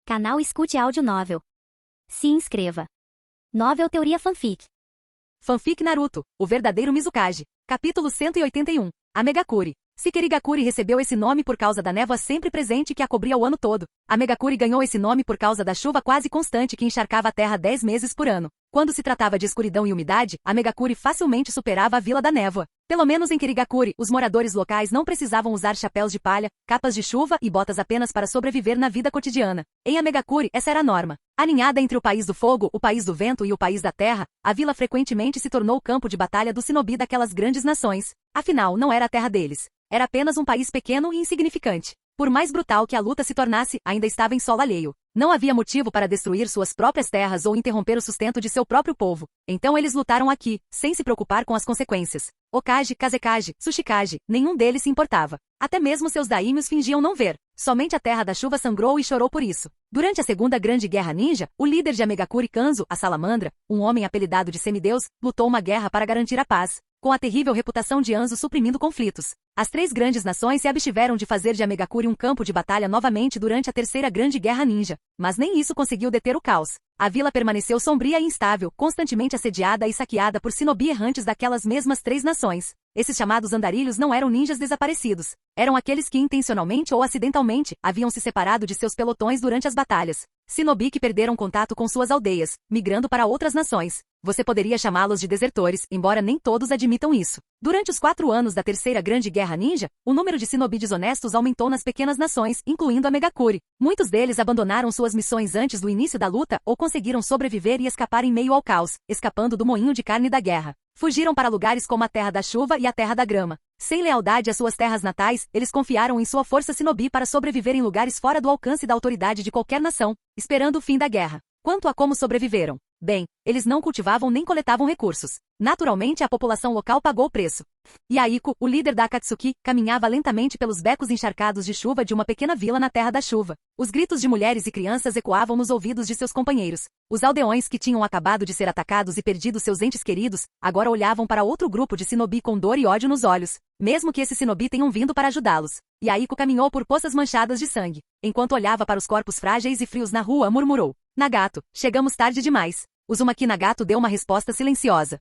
Canal Escute Áudio Novel. Se inscreva. Novel Teoria Fanfic. Fanfic Naruto, o verdadeiro Mizukage. Capítulo 181. A Megakuri. Shikerigakuri recebeu esse nome por causa da névoa sempre presente que a cobria o ano todo. A Megakuri ganhou esse nome por causa da chuva quase constante que encharcava a terra 10 meses por ano. Quando se tratava de escuridão e umidade, a Megakuri facilmente superava a Vila da Névoa. Pelo menos em Kirigakuri, os moradores locais não precisavam usar chapéus de palha, capas de chuva e botas apenas para sobreviver na vida cotidiana. Em Amegakuri, essa era a norma. Aninhada entre o país do fogo, o país do vento e o país da terra, a vila frequentemente se tornou o campo de batalha do shinobi daquelas grandes nações. Afinal, não era a terra deles. Era apenas um país pequeno e insignificante. Por mais brutal que a luta se tornasse, ainda estava em solo alheio. Não havia motivo para destruir suas próprias terras ou interromper o sustento de seu próprio povo. Então eles lutaram aqui, sem se preocupar com as consequências. Okage, Kazekage, Tsuchikage, nenhum deles se importava. Até mesmo seus daímios fingiam não ver. Somente a Terra da Chuva sangrou e chorou por isso. Durante a Segunda Grande Guerra Ninja, o líder de Amegakuri Kanzo, a Salamandra, um homem apelidado de semideus, lutou uma guerra para garantir a paz, com a terrível reputação de Anzo suprimindo conflitos. As três grandes nações se abstiveram de fazer de Amegakuri um campo de batalha novamente durante a Terceira Grande Guerra Ninja, mas nem isso conseguiu deter o caos. A vila permaneceu sombria e instável, constantemente assediada e saqueada por shinobi errantes daquelas mesmas três nações. Esses chamados andarilhos não eram ninjas desaparecidos. Eram aqueles que intencionalmente ou acidentalmente haviam se separado de seus pelotões durante as batalhas. Shinobi que perderam contato com suas aldeias, migrando para outras nações. Você poderia chamá-los de desertores, embora nem todos admitam isso. Durante os 4 anos da Terceira Grande Guerra Ninja, o número de shinobi desonestos aumentou nas pequenas nações, incluindo a Megakuri. Muitos deles abandonaram suas missões antes do início da luta ou conseguiram sobreviver e escapar em meio ao caos, escapando do moinho de carne da guerra. Fugiram para lugares como a Terra da Chuva e a Terra da Grama. Sem lealdade às suas terras natais, eles confiaram em sua força shinobi para sobreviver em lugares fora do alcance da autoridade de qualquer nação, esperando o fim da guerra. Quanto a como sobreviveram? Bem, eles não cultivavam nem coletavam recursos. Naturalmente, a população local pagou o preço. Yaiko, o líder da Akatsuki, caminhava lentamente pelos becos encharcados de chuva de uma pequena vila na Terra da Chuva. Os gritos de mulheres e crianças ecoavam nos ouvidos de seus companheiros. Os aldeões que tinham acabado de ser atacados e perdido seus entes queridos, agora olhavam para outro grupo de shinobi com dor e ódio nos olhos, mesmo que esses shinobi tenham vindo para ajudá-los. Yaiko caminhou por poças manchadas de sangue. Enquanto olhava para os corpos frágeis e frios na rua, murmurou: Nagato, chegamos tarde demais. Uzumaki Nagato deu uma resposta silenciosa.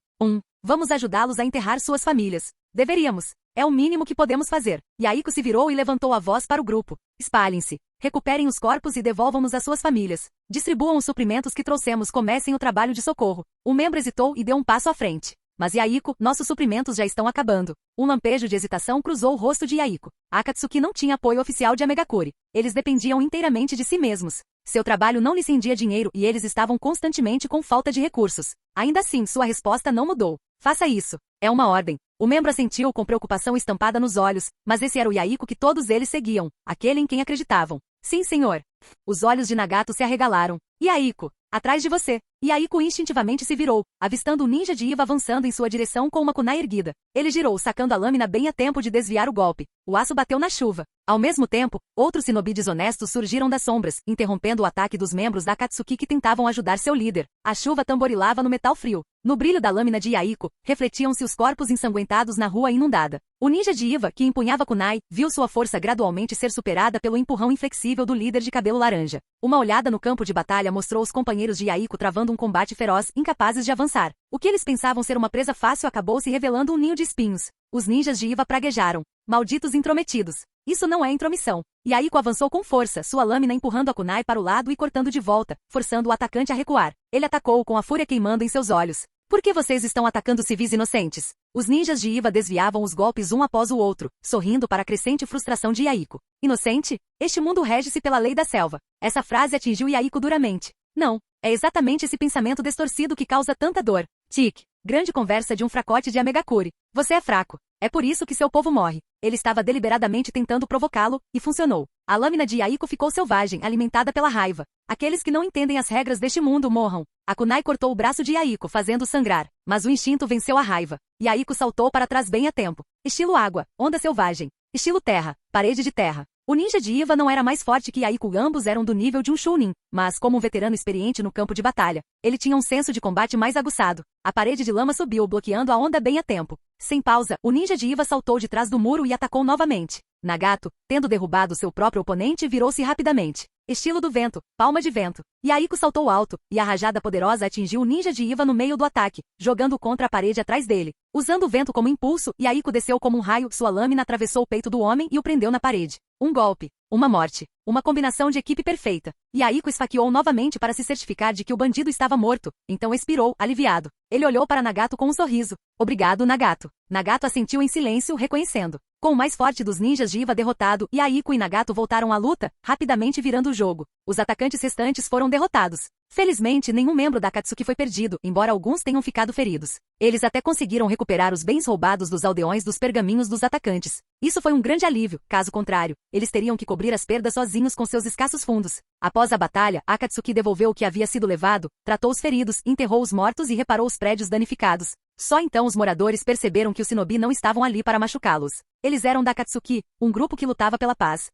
Vamos ajudá-los a enterrar suas famílias. Deveríamos. É o mínimo que podemos fazer. Yaiko se virou e levantou a voz para o grupo. Espalhem-se. Recuperem os corpos e devolvam-nos às suas famílias. Distribuam os suprimentos que trouxemos. Comecem o trabalho de socorro. Um membro hesitou e deu um passo à frente. Mas Yaiko, nossos suprimentos já estão acabando. Um lampejo de hesitação cruzou o rosto de Yaiko. A Akatsuki não tinha apoio oficial de Amegakuri. Eles dependiam inteiramente de si mesmos. Seu trabalho não lhes rendia dinheiro e eles estavam constantemente com falta de recursos. Ainda assim, sua resposta não mudou. Faça isso. É uma ordem. O membro assentiu com preocupação estampada nos olhos, mas esse era o Yaiko que todos eles seguiam, aquele em quem acreditavam. Sim, senhor. Os olhos de Nagato se arregalaram. Yaiko, atrás de você. Yaiko instintivamente se virou, avistando o ninja de Iva avançando em sua direção com uma kunai erguida. Ele girou, sacando a lâmina bem a tempo de desviar o golpe. O aço bateu na chuva. Ao mesmo tempo, outros shinobi desonestos surgiram das sombras, interrompendo o ataque dos membros da Akatsuki que tentavam ajudar seu líder. A chuva tamborilava no metal frio. No brilho da lâmina de Yaiko, refletiam-se os corpos ensanguentados na rua inundada. O ninja de Iva, que empunhava kunai, viu sua força gradualmente ser superada pelo empurrão inflexível do líder de cabelo laranja. Uma olhada no campo de batalha mostrou os companheiros de Yaiko travando um combate feroz, incapazes de avançar. O que eles pensavam ser uma presa fácil acabou se revelando um ninho de espinhos. Os ninjas de Iva praguejaram. Malditos intrometidos. Isso não é intromissão. Yaiko avançou com força, sua lâmina empurrando a kunai para o lado e cortando de volta, forçando o atacante a recuar. Ele atacou com a fúria queimando em seus olhos. Por que vocês estão atacando civis inocentes? Os ninjas de Iva desviavam os golpes um após o outro, sorrindo para a crescente frustração de Yaiko. Inocente? Este mundo rege-se pela lei da selva. Essa frase atingiu Yaiko duramente. Não, é exatamente esse pensamento distorcido que causa tanta dor. Tic. Grande conversa de um fracote de Amegakuri. Você é fraco. É por isso que seu povo morre. Ele estava deliberadamente tentando provocá-lo, e funcionou. A lâmina de Yaiko ficou selvagem, alimentada pela raiva. Aqueles que não entendem as regras deste mundo morram. A kunai cortou o braço de Yaiko, fazendo sangrar. Mas o instinto venceu a raiva. Yaiko saltou para trás bem a tempo. Estilo água, onda selvagem. Estilo terra, parede de terra. O ninja de Iva não era mais forte que Yaiko, ambos eram do nível de um Chunin, mas como um veterano experiente no campo de batalha, ele tinha um senso de combate mais aguçado. A parede de lama subiu, bloqueando a onda bem a tempo. Sem pausa, o ninja de Iva saltou de trás do muro e atacou novamente. Nagato, tendo derrubado seu próprio oponente, virou-se rapidamente. Estilo do vento, palma de vento. Yahiko saltou alto, e a rajada poderosa atingiu o ninja de Iva no meio do ataque, jogando-o contra a parede atrás dele. Usando o vento como impulso, Yahiko desceu como um raio, sua lâmina atravessou o peito do homem e o prendeu na parede. Um golpe. Uma morte. Uma combinação de equipe perfeita. Yahiko esfaqueou novamente para se certificar de que o bandido estava morto, então expirou, aliviado. Ele olhou para Nagato com um sorriso. Obrigado, Nagato. Nagato assentiu em silêncio, reconhecendo. Com o mais forte dos ninjas de Iva derrotado, Yahiko e Nagato voltaram à luta, rapidamente virando o jogo. Os atacantes restantes foram derrotados. Felizmente, nenhum membro da Akatsuki foi perdido, embora alguns tenham ficado feridos. Eles até conseguiram recuperar os bens roubados dos aldeões dos pergaminhos dos atacantes. Isso foi um grande alívio, caso contrário, eles teriam que cobrir as perdas sozinhos com seus escassos fundos. Após a batalha, Akatsuki devolveu o que havia sido levado, tratou os feridos, enterrou os mortos e reparou os prédios danificados. Só então os moradores perceberam que os shinobi não estavam ali para machucá-los. Eles eram da Akatsuki, um grupo que lutava pela paz.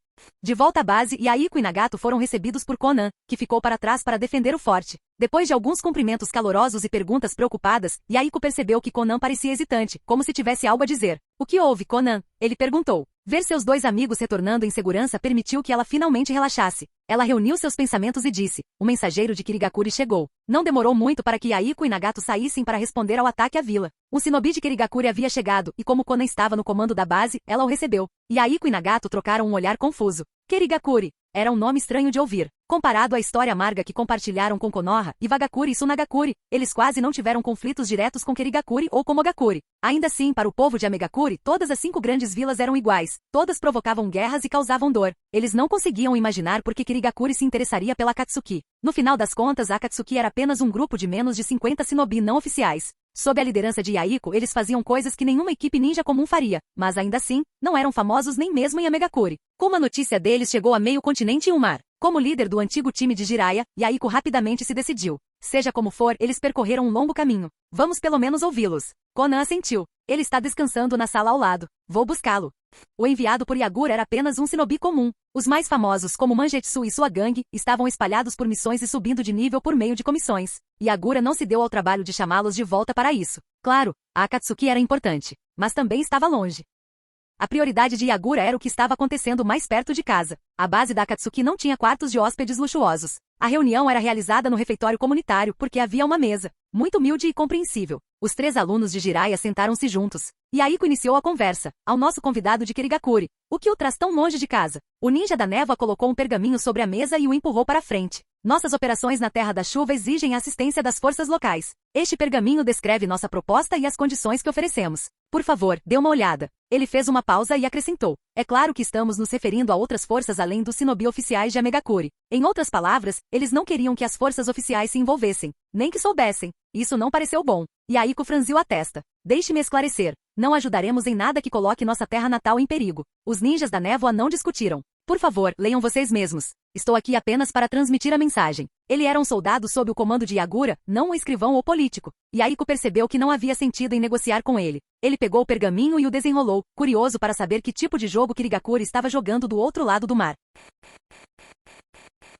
De volta à base, Yahiko e Nagato foram recebidos por Conan, que ficou para trás para defender o forte. Depois de alguns cumprimentos calorosos e perguntas preocupadas, Yahiko percebeu que Conan parecia hesitante, como se tivesse algo a dizer. O que houve, Conan? Ele perguntou. Ver seus dois amigos retornando em segurança permitiu que ela finalmente relaxasse. Ela reuniu seus pensamentos e disse, o mensageiro de Kirigakuri chegou. Não demorou muito para que Yahiko e Nagato saíssem para responder ao ataque à vila. Um shinobi de Kirigakuri havia chegado, e como Conan estava no comando da base, ela o recebeu. Yahiko e Nagato trocaram um olhar confuso. Kirigakuri. Era um nome estranho de ouvir. Comparado à história amarga que compartilharam com Konoha, Iwagakuri e Tsunagakuri, eles quase não tiveram conflitos diretos com Kirigakuri ou Komogakuri. Ainda assim, para o povo de Amegakuri, todas as 5 grandes vilas eram iguais. Todas provocavam guerras e causavam dor. Eles não conseguiam imaginar por que Kirigakuri se interessaria pela Akatsuki. No final das contas, a Akatsuki era apenas um grupo de menos de 50 shinobi não oficiais. Sob a liderança de Yahiko, eles faziam coisas que nenhuma equipe ninja comum faria, mas ainda assim, não eram famosos nem mesmo em Amegakuri. Como a notícia deles chegou a meio continente e o mar. Como líder do antigo time de Jiraiya, Yahiko rapidamente se decidiu. Seja como for, eles percorreram um longo caminho. Vamos pelo menos ouvi-los. Conan assentiu. Ele está descansando na sala ao lado. Vou buscá-lo. O enviado por Yagura era apenas um shinobi comum. Os mais famosos, como Mangetsu e sua gangue, estavam espalhados por missões e subindo de nível por meio de comissões. Yagura não se deu ao trabalho de chamá-los de volta para isso. Claro, a Akatsuki era importante, mas também estava longe. A prioridade de Yagura era o que estava acontecendo mais perto de casa. A base da Akatsuki não tinha quartos de hóspedes luxuosos. A reunião era realizada no refeitório comunitário porque havia uma mesa, muito humilde e compreensível. Os 3 alunos de Jiraiya sentaram-se juntos. Yahiko iniciou a conversa, ao nosso convidado de Kirigakuri. O que o traz tão longe de casa? O ninja da névoa colocou um pergaminho sobre a mesa e o empurrou para frente. Nossas operações na Terra da Chuva exigem a assistência das forças locais. Este pergaminho descreve nossa proposta e as condições que oferecemos. Por favor, dê uma olhada. Ele fez uma pausa e acrescentou. É claro que estamos nos referindo a outras forças além dos shinobi oficiais de Amegakuri. Em outras palavras, eles não queriam que as forças oficiais se envolvessem, nem que soubessem. Isso não pareceu bom. Yahiko franziu a testa. Deixe-me esclarecer. Não ajudaremos em nada que coloque nossa terra natal em perigo. Os ninjas da névoa não discutiram. Por favor, leiam vocês mesmos. Estou aqui apenas para transmitir a mensagem. Ele era um soldado sob o comando de Yagura, não um escrivão ou político. Yahiko percebeu que não havia sentido em negociar com ele. Ele pegou o pergaminho e o desenrolou, curioso para saber que tipo de jogo Kirigakuri estava jogando do outro lado do mar.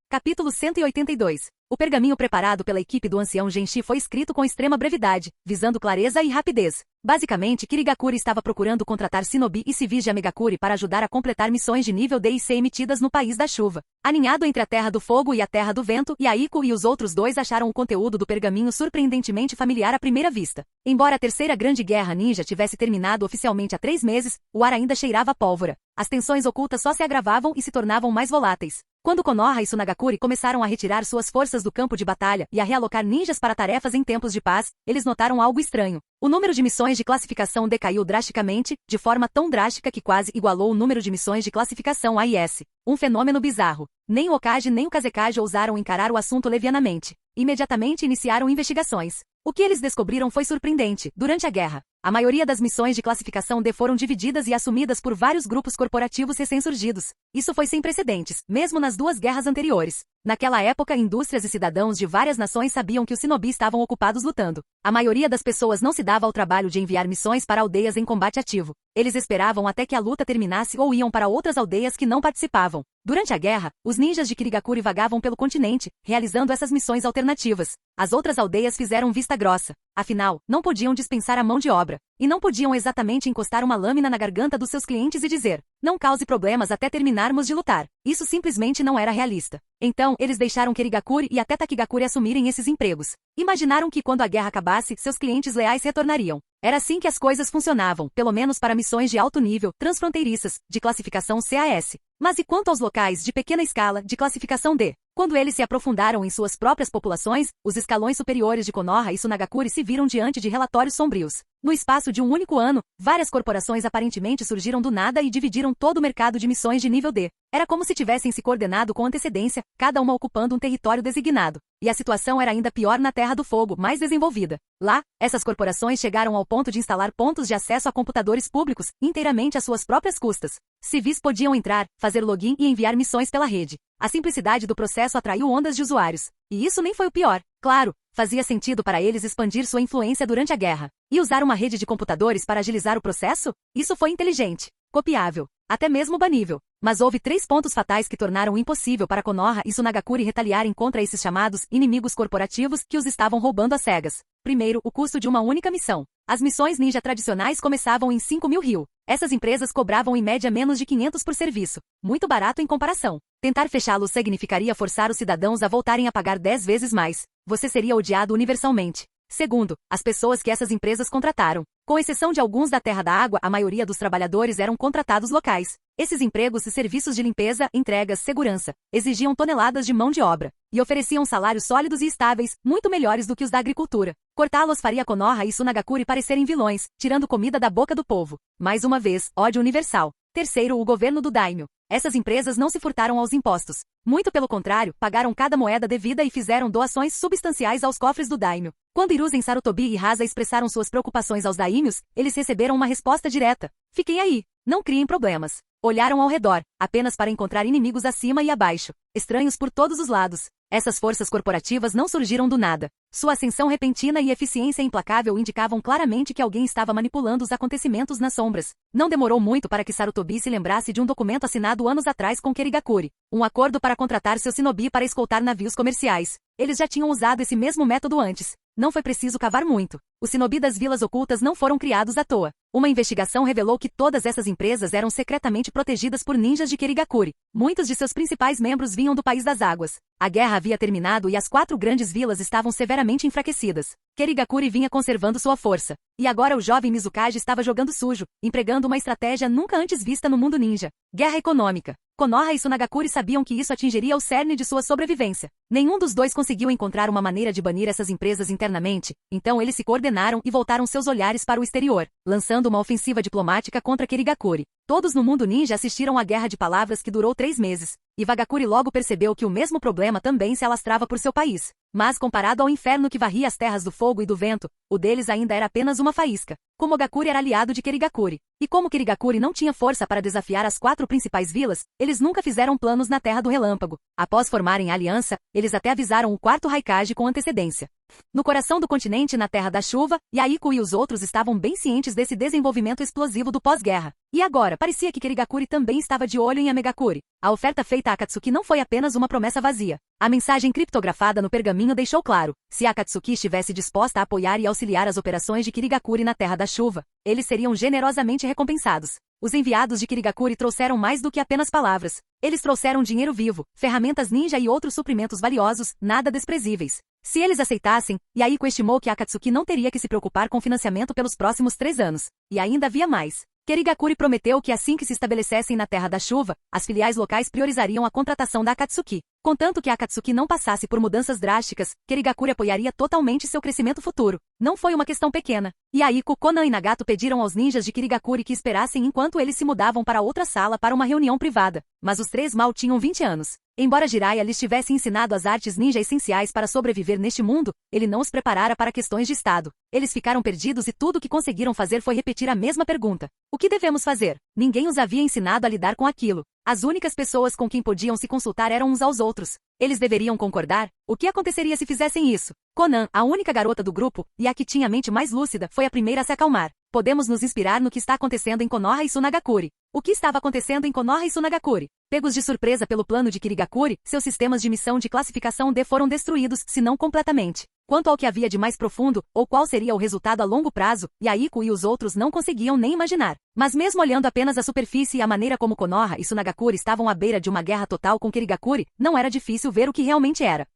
Capítulo 182. O pergaminho preparado pela equipe do ancião Genshi foi escrito com extrema brevidade, visando clareza e rapidez. Basicamente, Kirigakuri estava procurando contratar shinobi e civis de Amegakuri para ajudar a completar missões de nível D e C emitidas no País da Chuva. Aninhado entre a Terra do Fogo e a Terra do Vento, Yahiko e os outros 2 acharam o conteúdo do pergaminho surpreendentemente familiar à primeira vista. Embora a Terceira Grande Guerra Ninja tivesse terminado oficialmente há 3 meses, o ar ainda cheirava a pólvora. As tensões ocultas só se agravavam e se tornavam mais voláteis. Quando Konoha e Tsunagakuri começaram a retirar suas forças do campo de batalha e a realocar ninjas para tarefas em tempos de paz, eles notaram algo estranho. O número de missões de classificação decaiu drasticamente, de forma tão drástica que quase igualou o número de missões de classificação AIS. Um fenômeno bizarro. Nem o Okage nem o Kazekage ousaram encarar o assunto levianamente. Imediatamente iniciaram investigações. O que eles descobriram foi surpreendente. Durante a guerra, a maioria das missões de classificação D foram divididas e assumidas por vários grupos corporativos recém-surgidos. Isso foi sem precedentes, mesmo nas 2 guerras anteriores. Naquela época, indústrias e cidadãos de várias nações sabiam que os shinobi estavam ocupados lutando. A maioria das pessoas não se dava ao trabalho de enviar missões para aldeias em combate ativo. Eles esperavam até que a luta terminasse ou iam para outras aldeias que não participavam. Durante a guerra, os ninjas de Kirigakuri vagavam pelo continente, realizando essas missões alternativas. As outras aldeias fizeram vista grossa. Afinal, não podiam dispensar a mão de obra. E não podiam exatamente encostar uma lâmina na garganta dos seus clientes e dizer: não cause problemas até terminarmos de lutar. Isso simplesmente não era realista. Então, eles deixaram Kirigakuri e até Takigakuri assumirem esses empregos. Imaginaram que quando a guerra acabasse, seus clientes leais retornariam. Era assim que as coisas funcionavam, pelo menos para missões de alto nível, transfronteiriças, de classificação CAS. Mas e quanto aos locais de pequena escala, de classificação D? Quando eles se aprofundaram em suas próprias populações, os escalões superiores de Konoha e Sunagakure se viram diante de relatórios sombrios. No espaço de um único ano, várias corporações aparentemente surgiram do nada e dividiram todo o mercado de missões de nível D. Era como se tivessem se coordenado com antecedência, cada uma ocupando um território designado. E a situação era ainda pior na Terra do Fogo, mais desenvolvida. Lá, essas corporações chegaram ao ponto de instalar pontos de acesso a computadores públicos, inteiramente às suas próprias custas. Civis podiam entrar, fazer login e enviar missões pela rede. A simplicidade do processo atraiu ondas de usuários. E isso nem foi o pior. Claro, fazia sentido para eles expandir sua influência durante a guerra. E usar uma rede de computadores para agilizar o processo? Isso foi inteligente, copiável, até mesmo banível. Mas houve 3 pontos fatais que tornaram impossível para Konoha e Sunagakure retaliarem contra esses chamados inimigos corporativos que os estavam roubando às cegas. Primeiro, o custo de uma única missão. As missões ninja tradicionais começavam em 5.000 ryu. Essas empresas cobravam em média menos de 500 por serviço. Muito barato em comparação. Tentar fechá-los significaria forçar os cidadãos a voltarem a pagar 10 vezes mais. Você seria odiado universalmente. Segundo, as pessoas que essas empresas contrataram. Com exceção de alguns da Terra da Água, a maioria dos trabalhadores eram contratados locais. Esses empregos e serviços de limpeza, entregas, segurança, exigiam toneladas de mão de obra. E ofereciam salários sólidos e estáveis, muito melhores do que os da agricultura. Cortá-los faria Konoha e Sunagakure parecerem vilões, tirando comida da boca do povo. Mais uma vez, ódio universal. Terceiro, o governo do daimyo. Essas empresas não se furtaram aos impostos. Muito pelo contrário, pagaram cada moeda devida e fizeram doações substanciais aos cofres do daimyo. Quando Hiruzen Sarutobi e Hasa expressaram suas preocupações aos daimyos, eles receberam uma resposta direta. Fiquem aí. Não criem problemas. Olharam ao redor, apenas para encontrar inimigos acima e abaixo. Estranhos por todos os lados. Essas forças corporativas não surgiram do nada. Sua ascensão repentina e eficiência implacável indicavam claramente que alguém estava manipulando os acontecimentos nas sombras. Não demorou muito para que Sarutobi se lembrasse de um documento assinado anos atrás com Kirigakure. Um acordo para contratar seu shinobi para escoltar navios comerciais. Eles já tinham usado esse mesmo método antes. Não foi preciso cavar muito. Os shinobi das vilas ocultas não foram criados à toa. Uma investigação revelou que todas essas empresas eram secretamente protegidas por ninjas de Kirigakure. Muitos de seus principais membros vinham do País das Águas. A guerra havia terminado e as 4 grandes vilas estavam severamente enfraquecidas. Kirigakure vinha conservando sua força. E agora o jovem Mizukage estava jogando sujo, empregando uma estratégia nunca antes vista no mundo ninja. Guerra econômica. Konoha e Sunagakure sabiam que isso atingiria o cerne de sua sobrevivência. Nenhum dos dois conseguiu encontrar uma maneira de banir essas empresas internamente, então eles se coordenaram e voltaram seus olhares para o exterior, lançando uma ofensiva diplomática contra Kirigakure. Todos no mundo ninja assistiram à guerra de palavras que durou 3 meses. E Vagakure logo percebeu que o mesmo problema também se alastrava por seu país. Mas comparado ao inferno que varria as terras do fogo e do vento, o deles ainda era apenas uma faísca. Komogakure era aliado de Kirigakure. E como Kirigakure não tinha força para desafiar as 4 principais vilas, eles nunca fizeram planos na Terra do Relâmpago. Após formarem a aliança, eles até avisaram o 4º Raikage com antecedência. No coração do continente, na Terra da Chuva, Yaiku e os outros estavam bem cientes desse desenvolvimento explosivo do pós-guerra. E agora, parecia que Kirigakure também estava de olho em Amegakure. A oferta feita a Akatsuki não foi apenas uma promessa vazia. A mensagem criptografada no pergaminho deixou claro, se a Akatsuki estivesse disposta a apoiar e auxiliar as operações de Kirigakure na Terra da Chuva, eles seriam generosamente recompensados. Os enviados de Kirigakure trouxeram mais do que apenas palavras. Eles trouxeram dinheiro vivo, ferramentas ninja e outros suprimentos valiosos, nada desprezíveis. Se eles aceitassem, Yaiku estimou que a Akatsuki não teria que se preocupar com financiamento pelos próximos 3 anos. E ainda havia mais. Kirigakure prometeu que assim que se estabelecessem na Terra da Chuva, as filiais locais priorizariam a contratação da Akatsuki. Contanto que a Akatsuki não passasse por mudanças drásticas, Kirigakure apoiaria totalmente seu crescimento futuro. Não foi uma questão pequena. Yaiku, Konan e Nagato pediram aos ninjas de Kirigakure que esperassem enquanto eles se mudavam para outra sala para uma reunião privada. Mas os 3 mal tinham 20 anos. Embora Jiraiya lhes tivesse ensinado as artes ninja essenciais para sobreviver neste mundo, ele não os preparara para questões de estado. Eles ficaram perdidos e tudo o que conseguiram fazer foi repetir a mesma pergunta. O que devemos fazer? Ninguém os havia ensinado a lidar com aquilo. As únicas pessoas com quem podiam se consultar eram uns aos outros. Eles deveriam concordar? O que aconteceria se fizessem isso? Konan, a única garota do grupo, e a que tinha a mente mais lúcida, foi a primeira a se acalmar. Podemos nos inspirar no que está acontecendo em Konoha e Sunagakure. O que estava acontecendo em Konoha e Sunagakure? Pegos de surpresa pelo plano de Kirigakuri, seus sistemas de missão de classificação D foram destruídos, se não completamente. Quanto ao que havia de mais profundo, ou qual seria o resultado a longo prazo, Yaiko e os outros não conseguiam nem imaginar. Mas mesmo olhando apenas a superfície e a maneira como Konoha e Sunagakure estavam à beira de uma guerra total com Kirigakure, não era difícil ver o que realmente era.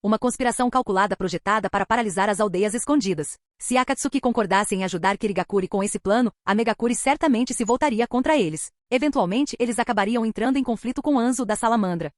Uma conspiração calculada projetada para paralisar as aldeias escondidas. Se Akatsuki concordasse em ajudar Kirigakure com esse plano, a Megakure certamente se voltaria contra eles. Eventualmente, eles acabariam entrando em conflito com Anzo da Salamandra.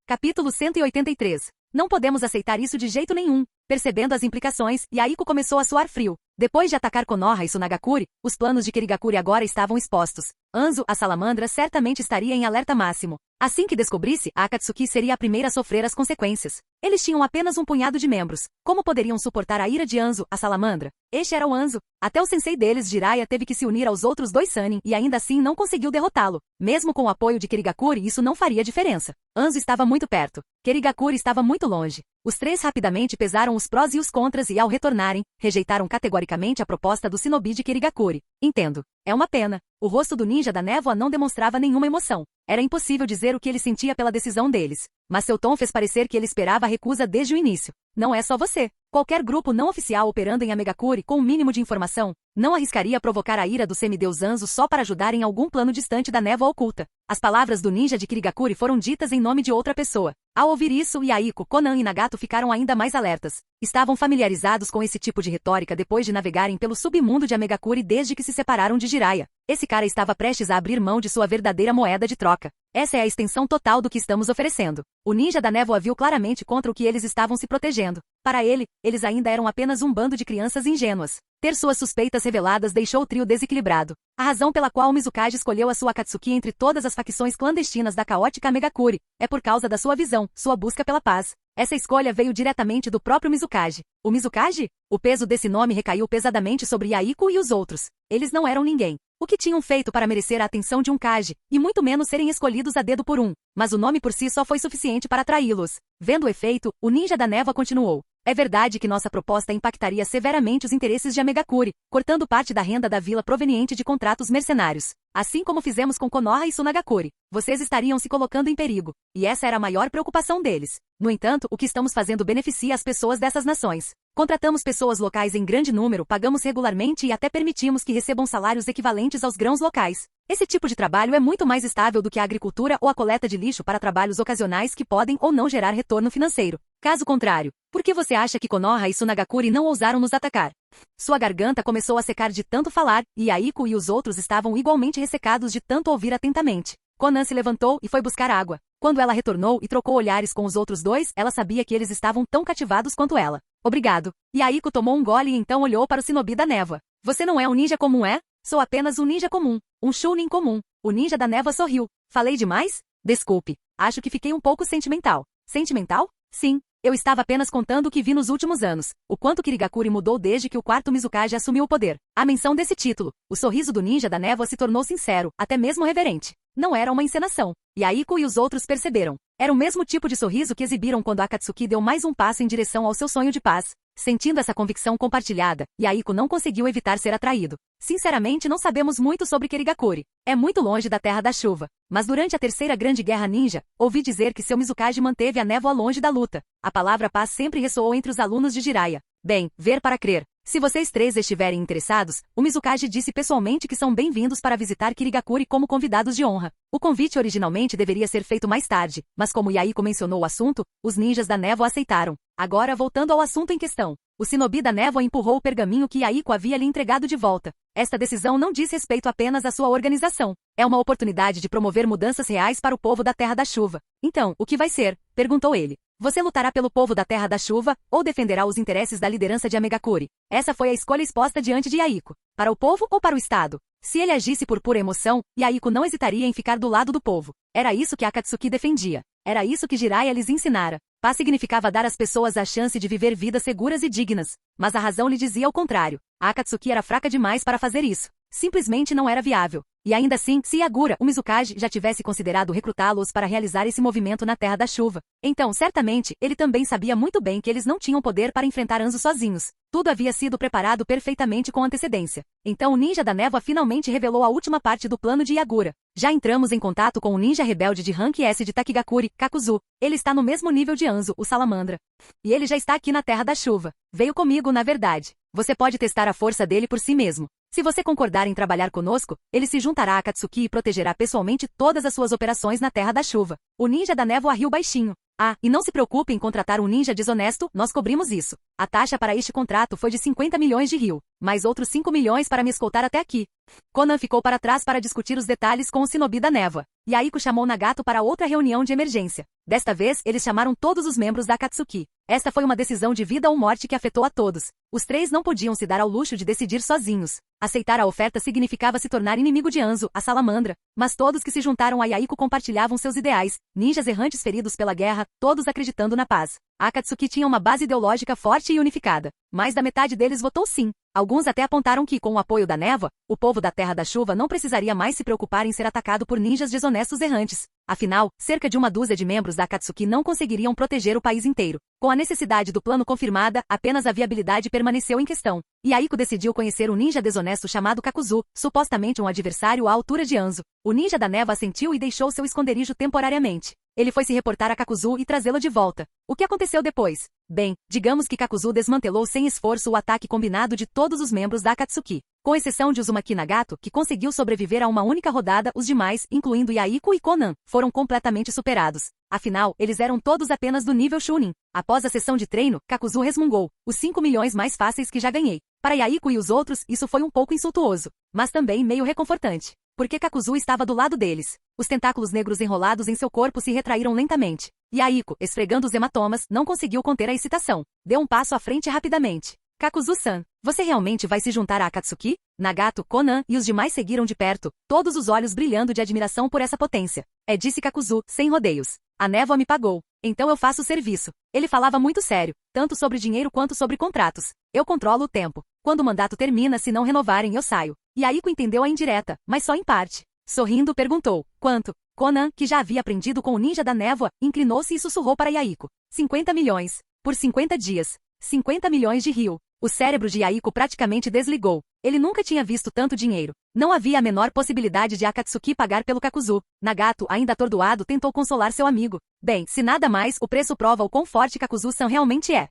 Capítulo 183. Não podemos aceitar isso de jeito nenhum. Percebendo as implicações, Yaiko começou a suar frio. Depois de atacar Konoha e Sunagakure, os planos de Kirigakure agora estavam expostos. Anzo, a salamandra, certamente estaria em alerta máximo. Assim que descobrisse, Akatsuki seria a primeira a sofrer as consequências. Eles tinham apenas um punhado de membros. Como poderiam suportar a ira de Anzo, a salamandra? Este era o Anzo. Até o sensei deles, Jiraiya, teve que se unir aos outros dois Sannin e ainda assim não conseguiu derrotá-lo. Mesmo com o apoio de Kirigakure, isso não faria diferença. Anzo estava muito perto. Kirigakure estava muito longe. Os três rapidamente pesaram os prós e os contras e, ao retornarem, rejeitaram categoricamente a proposta do shinobi de Kirigakure. Entendo. É uma pena. O rosto do ninja da névoa não demonstrava nenhuma emoção. Era impossível dizer o que ele sentia pela decisão deles. Mas seu tom fez parecer que ele esperava a recusa desde o início. Não é só você. Qualquer grupo não oficial operando em Amegakure com um mínimo de informação não arriscaria provocar a ira do semideus Anzo só para ajudar em algum plano distante da névoa oculta. As palavras do ninja de Kirigakure foram ditas em nome de outra pessoa. Ao ouvir isso, Yaiko, Konan e Nagato ficaram ainda mais alertas. Estavam familiarizados com esse tipo de retórica depois de navegarem pelo submundo de Amegakure desde que se separaram de Jiraiya. Esse cara estava prestes a abrir mão de sua verdadeira moeda de troca. Essa é a extensão total do que estamos oferecendo. O ninja da névoa viu claramente contra o que eles estavam se protegendo. Para ele, eles ainda eram apenas um bando de crianças ingênuas. Ter suas suspeitas reveladas deixou o trio desequilibrado. A razão pela qual Mizukage escolheu a sua Akatsuki entre todas as facções clandestinas da caótica Amegakure é por causa da sua visão, sua busca pela paz. Essa escolha veio diretamente do próprio Mizukage. O Mizukage? O peso desse nome recaiu pesadamente sobre Yaiko e os outros. Eles não eram ninguém. O que tinham feito para merecer a atenção de um Kage, e muito menos serem escolhidos a dedo por um. Mas o nome por si só foi suficiente para atraí-los. Vendo o efeito, o ninja da névoa continuou. É verdade que nossa proposta impactaria severamente os interesses de Amegakure, cortando parte da renda da vila proveniente de contratos mercenários. Assim como fizemos com Konoha e Sunagakure. Vocês estariam se colocando em perigo. E essa era a maior preocupação deles. No entanto, o que estamos fazendo beneficia as pessoas dessas nações. Contratamos pessoas locais em grande número, pagamos regularmente e até permitimos que recebam salários equivalentes aos grãos locais. Esse tipo de trabalho é muito mais estável do que a agricultura ou a coleta de lixo para trabalhos ocasionais que podem ou não gerar retorno financeiro. Caso contrário, por que você acha que Konoha e Sunagakure não ousaram nos atacar? Sua garganta começou a secar de tanto falar, e Yaiko e os outros estavam igualmente ressecados de tanto ouvir atentamente. Konan se levantou e foi buscar água. Quando ela retornou e trocou olhares com os outros dois, ela sabia que eles estavam tão cativados quanto ela. Obrigado. Yaiko tomou um gole e então olhou para o shinobi da névoa. Você não é um ninja comum, é? Sou apenas um ninja comum. Um chunin comum. O ninja da névoa sorriu. Falei demais? Desculpe. Acho que fiquei um pouco sentimental. Sentimental? Sim. Eu estava apenas contando o que vi nos últimos anos. O quanto Kirigakure mudou desde que o quarto Mizukage assumiu o poder. A menção desse título. O sorriso do ninja da névoa se tornou sincero, até mesmo reverente. Não era uma encenação. Yaiko e os outros perceberam. Era o mesmo tipo de sorriso que exibiram quando Akatsuki deu mais um passo em direção ao seu sonho de paz. Sentindo essa convicção compartilhada, Yaiko não conseguiu evitar ser atraído. Sinceramente, não sabemos muito sobre Kirigakure. É muito longe da Terra da Chuva. Mas durante a terceira grande guerra ninja, ouvi dizer que seu Mizukage manteve a névoa longe da luta. A palavra paz sempre ressoou entre os alunos de Jiraiya. Bem, ver para crer. Se vocês três estiverem interessados, o Mizukage disse pessoalmente que são bem-vindos para visitar Kirigakure como convidados de honra. O convite originalmente deveria ser feito mais tarde, mas como Yaiko mencionou o assunto, os ninjas da névoa aceitaram. Agora, voltando ao assunto em questão. O shinobi da névoa empurrou o pergaminho que Yaiko havia lhe entregado de volta. Esta decisão não diz respeito apenas à sua organização. É uma oportunidade de promover mudanças reais para o povo da Terra da Chuva. Então, o que vai ser? Perguntou ele. Você lutará pelo povo da Terra da Chuva, ou defenderá os interesses da liderança de Amegakure? Essa foi a escolha exposta diante de Yaiko. Para o povo ou para o Estado? Se ele agisse por pura emoção, Yaiko não hesitaria em ficar do lado do povo. Era isso que Akatsuki defendia. Era isso que Jiraiya lhes ensinara. Paz significava dar às pessoas a chance de viver vidas seguras e dignas. Mas a razão lhe dizia o contrário. A Akatsuki era fraca demais para fazer isso. Simplesmente não era viável. E ainda assim, se Yagura, o Mizukage, já tivesse considerado recrutá-los para realizar esse movimento na Terra da Chuva, então, certamente, ele também sabia muito bem que eles não tinham poder para enfrentar Anzo sozinhos. Tudo havia sido preparado perfeitamente com antecedência. Então o ninja da névoa finalmente revelou a última parte do plano de Yagura. Já entramos em contato com o ninja rebelde de Rank S de Takigakuri, Kakuzu. Ele está no mesmo nível de Anzo, o Salamandra. E ele já está aqui na Terra da Chuva. Veio comigo, na verdade. Você pode testar a força dele por si mesmo. Se você concordar em trabalhar conosco, ele se juntará a Akatsuki e protegerá pessoalmente todas as suas operações na Terra da Chuva. O ninja da névoa riu baixinho. Ah, e não se preocupe em contratar um ninja desonesto, nós cobrimos isso. A taxa para este contrato foi de 50 milhões de ryu, mais outros 5 milhões para me escoltar até aqui. Conan ficou para trás para discutir os detalhes com o shinobi da névoa. Yaiko chamou Nagato para outra reunião de emergência. Desta vez, eles chamaram todos os membros da Akatsuki. Esta foi uma decisão de vida ou morte que afetou a todos. Os três não podiam se dar ao luxo de decidir sozinhos. Aceitar a oferta significava se tornar inimigo de Anzo, a salamandra, mas todos que se juntaram a Yaiko compartilhavam seus ideais, ninjas errantes feridos pela guerra, todos acreditando na paz. A Akatsuki tinha uma base ideológica forte e unificada. Mais da metade deles votou sim. Alguns até apontaram que, com o apoio da névoa, o povo da Terra da Chuva não precisaria mais se preocupar em ser atacado por ninjas desonestos errantes. Afinal, cerca de uma dúzia de membros da Akatsuki não conseguiriam proteger o país inteiro. Com a necessidade do plano confirmada, apenas a viabilidade permaneceu em questão. Yaiko decidiu conhecer um ninja desonesto chamado Kakuzu, supostamente um adversário à altura de Anzo. O ninja da névoa assentiu e deixou seu esconderijo temporariamente. Ele foi se reportar a Kakuzu e trazê-lo de volta. O que aconteceu depois? Bem, digamos que Kakuzu desmantelou sem esforço o ataque combinado de todos os membros da Akatsuki. Com exceção de Uzumaki Nagato, que conseguiu sobreviver a uma única rodada, os demais, incluindo Yaiko e Conan, foram completamente superados. Afinal, eles eram todos apenas do nível Chunin. Após a sessão de treino, Kakuzu resmungou: os 5 milhões mais fáceis que já ganhei. Para Yaiko e os outros, isso foi um pouco insultuoso, mas também meio reconfortante. Porque Kakuzu estava do lado deles. Os tentáculos negros enrolados em seu corpo se retraíram lentamente. Yaiko, esfregando os hematomas, não conseguiu conter a excitação. Deu um passo à frente rapidamente. Kakuzu-san, você realmente vai se juntar a Akatsuki? Nagato, Conan e os demais seguiram de perto, todos os olhos brilhando de admiração por essa potência. Disse Kakuzu, sem rodeios. A névoa me pagou. Então eu faço o serviço. Ele falava muito sério, tanto sobre dinheiro quanto sobre contratos. Eu controlo o tempo. Quando o mandato termina, se não renovarem, eu saio. Yaiko entendeu a indireta, mas só em parte. Sorrindo, perguntou: quanto? Conan, que já havia aprendido com o ninja da névoa, inclinou-se e sussurrou para Yaiko: 50 milhões. Por 50 dias. 50 milhões de ryu. O cérebro de Yaiko praticamente desligou. Ele nunca tinha visto tanto dinheiro. Não havia a menor possibilidade de Akatsuki pagar pelo Kakuzu. Nagato, ainda atordoado, tentou consolar seu amigo. Bem, se nada mais, o preço prova o quão forte Kakuzu-san realmente é.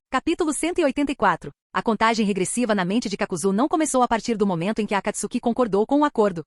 Capítulo 184. A contagem regressiva na mente de Kakuzu não começou a partir do momento em que Akatsuki concordou com o acordo.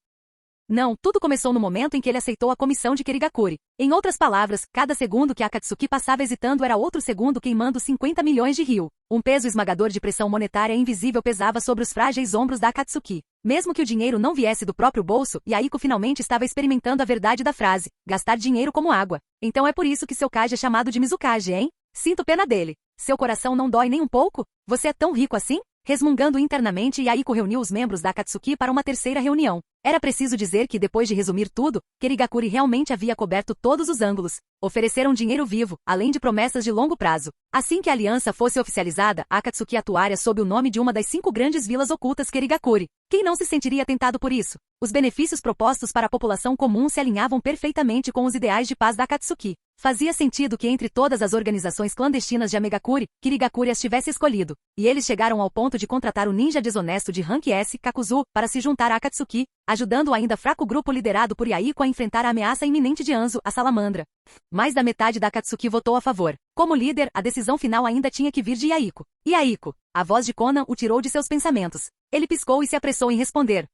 Não, tudo começou no momento em que ele aceitou a comissão de Kirigakuri. Em outras palavras, cada segundo que Akatsuki passava hesitando era outro segundo queimando 50 milhões de ryu. Um peso esmagador de pressão monetária invisível pesava sobre os frágeis ombros da Akatsuki. Mesmo que o dinheiro não viesse do próprio bolso, Yaiko finalmente estava experimentando a verdade da frase: gastar dinheiro como água. Então é por isso que seu Kage é chamado de Mizukage, hein? Sinto pena dele. Seu coração não dói nem um pouco? Você é tão rico assim? Resmungando internamente, Yaiko reuniu os membros da Akatsuki para uma terceira reunião. Era preciso dizer que, depois de resumir tudo, Kirigakuri realmente havia coberto todos os ângulos. Ofereceram dinheiro vivo, além de promessas de longo prazo. Assim que a aliança fosse oficializada, a Akatsuki atuaria sob o nome de uma das 5 grandes vilas ocultas Kirigakuri. Quem não se sentiria tentado por isso? Os benefícios propostos para a população comum se alinhavam perfeitamente com os ideais de paz da Akatsuki. Fazia sentido que entre todas as organizações clandestinas de Amegakuri, Kirigakuri as tivesse escolhido. E eles chegaram ao ponto de contratar o ninja desonesto de Rank S, Kakuzu, para se juntar a Akatsuki, ajudando o ainda fraco grupo liderado por Yaiko a enfrentar a ameaça iminente de Anzo, a salamandra. Mais da metade da Akatsuki votou a favor. Como líder, a decisão final ainda tinha que vir de Yaiko. Yaiko! A voz de Conan o tirou de seus pensamentos. Ele piscou e se apressou em responder.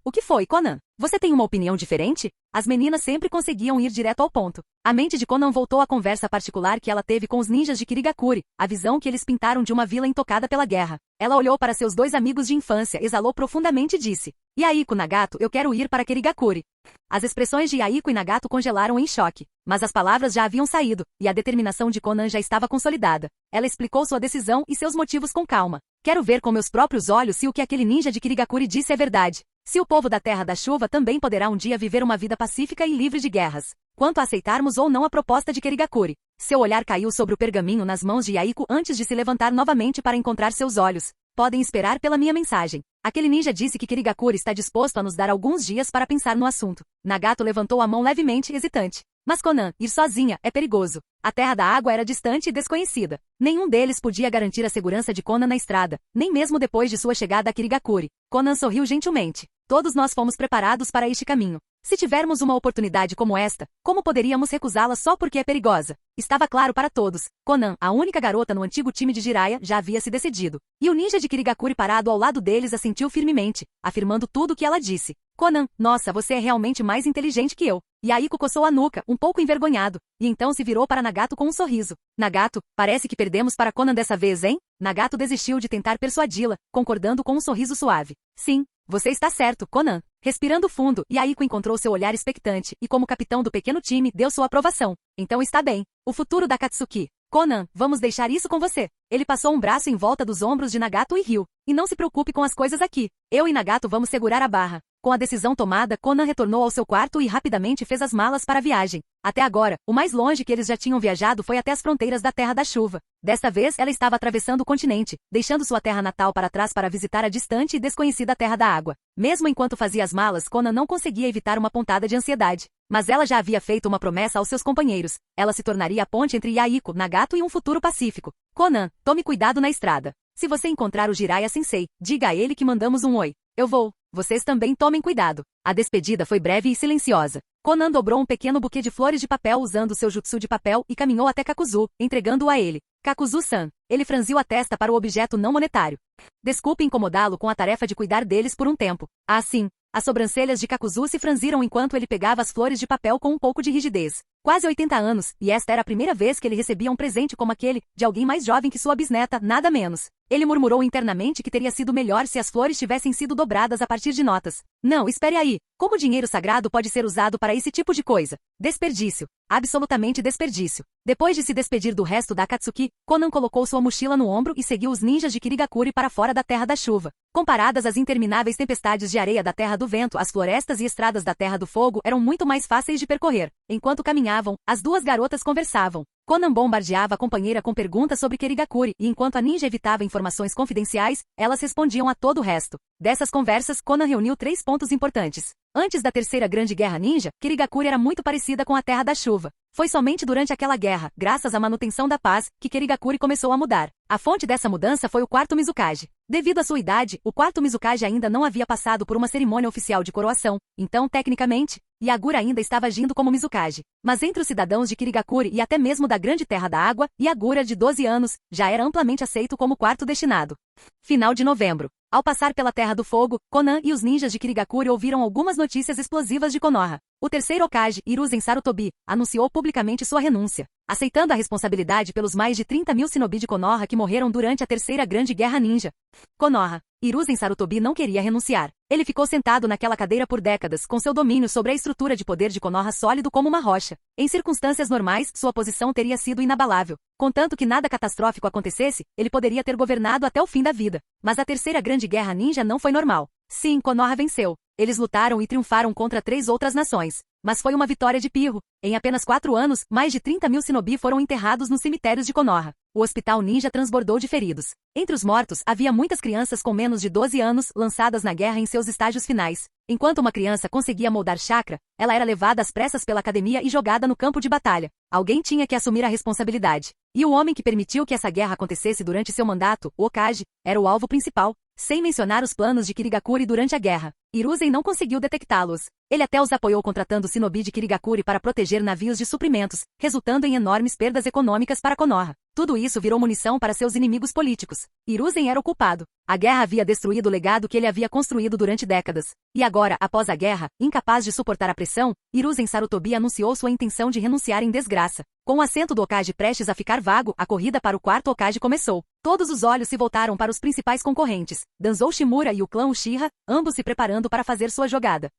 O que foi, Conan? Você tem uma opinião diferente? As meninas sempre conseguiam ir direto ao ponto. A mente de Conan voltou à conversa particular que ela teve com os ninjas de Kirigakuri, a visão que eles pintaram de uma vila intocada pela guerra. Ela olhou para seus 2 amigos de infância, exalou profundamente e disse: Yaiko, Nagato, eu quero ir para Kirigakuri. As expressões de Yaiko e Nagato congelaram em choque, mas as palavras já haviam saído, e a determinação de Conan já estava consolidada. Ela explicou sua decisão e seus motivos com calma. Quero ver com meus próprios olhos se o que aquele ninja de Kirigakuri disse é verdade. Se o povo da Terra da Chuva também poderá um dia viver uma vida pacífica e livre de guerras. Quanto a aceitarmos ou não a proposta de Kirigakuri. Seu olhar caiu sobre o pergaminho nas mãos de Yaiko antes de se levantar novamente para encontrar seus olhos. podem esperar pela minha mensagem. Aquele ninja disse que Kirigakure está disposto a nos dar alguns dias para pensar no assunto. Nagato levantou a mão levemente hesitante. Mas Conan, ir sozinha, é perigoso. A terra da água era distante e desconhecida. Nenhum deles podia garantir a segurança de Conan na estrada, nem mesmo depois de sua chegada a Kirigakure. Conan sorriu gentilmente. Todos nós fomos preparados para este caminho. Se tivermos uma oportunidade como esta, como poderíamos recusá-la só porque é perigosa? Estava claro para todos. Conan, a única garota no antigo time de Jiraiya, já havia se decidido. E o ninja de Kirigakure parado ao lado deles assentiu firmemente, afirmando tudo o que ela disse. Conan, nossa, você é realmente mais inteligente que eu. Yahiko coçou a nuca, um pouco envergonhado, e então se virou para Nagato com um sorriso. Nagato, parece que perdemos para Conan dessa vez, hein? Nagato desistiu de tentar persuadi-la, concordando com um sorriso suave. Sim, você está certo, Conan. Respirando fundo, Yahiko encontrou seu olhar expectante, e como capitão do pequeno time, deu sua aprovação. Então está bem. O futuro da Katsuki. Conan, vamos deixar isso com você. Ele passou um braço em volta dos ombros de Nagato e riu. E não se preocupe com as coisas aqui. Eu e Nagato vamos segurar a barra. Com a decisão tomada, Conan retornou ao seu quarto e rapidamente fez as malas para a viagem. Até agora, o mais longe que eles já tinham viajado foi até as fronteiras da Terra da Chuva. Desta vez, ela estava atravessando o continente, deixando sua terra natal para trás para visitar a distante e desconhecida Terra da Água. Mesmo enquanto fazia as malas, Conan não conseguia evitar uma pontada de ansiedade. Mas ela já havia feito uma promessa aos seus companheiros. Ela se tornaria a ponte entre Yahiko, Nagato e um futuro pacífico. Conan, tome cuidado na estrada. Se você encontrar o Jiraiya Sensei, diga a ele que mandamos um oi. Eu vou. Vocês também tomem cuidado. A despedida foi breve e silenciosa. Conan dobrou um pequeno buquê de flores de papel usando seu jutsu de papel e caminhou até Kakuzu, entregando-o a ele. Kakuzu-san. Ele franziu a testa para o objeto não monetário. Desculpe incomodá-lo com a tarefa de cuidar deles por um tempo. Ah, sim. As sobrancelhas de Kakuzu se franziram enquanto ele pegava as flores de papel com um pouco de rigidez. Quase 80 anos, e esta era a primeira vez que ele recebia um presente como aquele, de alguém mais jovem que sua bisneta, nada menos. Ele murmurou internamente que teria sido melhor se as flores tivessem sido dobradas a partir de notas. Não, espere aí. Como dinheiro sagrado pode ser usado para esse tipo de coisa? Desperdício. Absolutamente desperdício. Depois de se despedir do resto da Akatsuki, Conan colocou sua mochila no ombro e seguiu os ninjas de Kirigakure para fora da Terra da Chuva. Comparadas às intermináveis tempestades de areia da Terra do Vento, as florestas e estradas da Terra do Fogo eram muito mais fáceis de percorrer. Enquanto caminhavam, as duas garotas conversavam. Conan bombardeava a companheira com perguntas sobre Kirigakure, e enquanto a ninja evitava informações confidenciais, elas respondiam a todo o resto. Dessas conversas, Conan reuniu 3 pontos importantes. Antes da Terceira Grande Guerra Ninja, Kirigakure era muito parecida com a Terra da Chuva. Foi somente durante aquela guerra, graças à manutenção da paz, que Kirigakure começou a mudar. A fonte dessa mudança foi o quarto Mizukage. Devido à sua idade, o quarto Mizukage ainda não havia passado por uma cerimônia oficial de coroação, então, tecnicamente, Yagura ainda estava agindo como Mizukage. Mas entre os cidadãos de Kirigakure e até mesmo da Grande Terra da Água, Yagura, de 12 anos, já era amplamente aceito como quarto destinado. Final de novembro. Ao passar pela Terra do Fogo, Conan e os ninjas de Kirigakure ouviram algumas notícias explosivas de Konoha. O terceiro Hokage, Hiruzen Sarutobi, anunciou publicamente sua renúncia, aceitando a responsabilidade pelos mais de 30.000 shinobi de Konoha que morreram durante a Terceira Grande Guerra Ninja. Konoha. Hiruzen Sarutobi não queria renunciar. Ele ficou sentado naquela cadeira por décadas, com seu domínio sobre a estrutura de poder de Konoha sólido como uma rocha. Em circunstâncias normais, sua posição teria sido inabalável. Contanto que nada catastrófico acontecesse, ele poderia ter governado até o fim da vida. Mas a Terceira Grande Guerra Ninja não foi normal. Sim, Konoha venceu. Eles lutaram e triunfaram contra 3 outras nações. Mas foi uma vitória de pirro. Em apenas 4 anos, mais de 30.000 shinobi foram enterrados nos cemitérios de Konoha. O hospital ninja transbordou de feridos. Entre os mortos, havia muitas crianças com menos de 12 anos, lançadas na guerra em seus estágios finais. Enquanto uma criança conseguia moldar chakra, ela era levada às pressas pela academia e jogada no campo de batalha. Alguém tinha que assumir a responsabilidade. E o homem que permitiu que essa guerra acontecesse durante seu mandato, o Hokage, era o alvo principal, sem mencionar os planos de Kirigakure durante a guerra. Hiruzen não conseguiu detectá-los. Ele até os apoiou contratando shinobi de Kirigakure para proteger navios de suprimentos, resultando em enormes perdas econômicas para Konoha. Tudo isso virou munição para seus inimigos políticos. Hiruzen era o culpado. A guerra havia destruído o legado que ele havia construído durante décadas. E agora, após a guerra, incapaz de suportar a pressão, Hiruzen Sarutobi anunciou sua intenção de renunciar em desgraça. Com o assento do Hokage prestes a ficar vago, a corrida para o quarto Hokage começou. Todos os olhos se voltaram para os principais concorrentes, Danzou Shimura e o clã Uchiha, ambos se preparando para fazer sua jogada.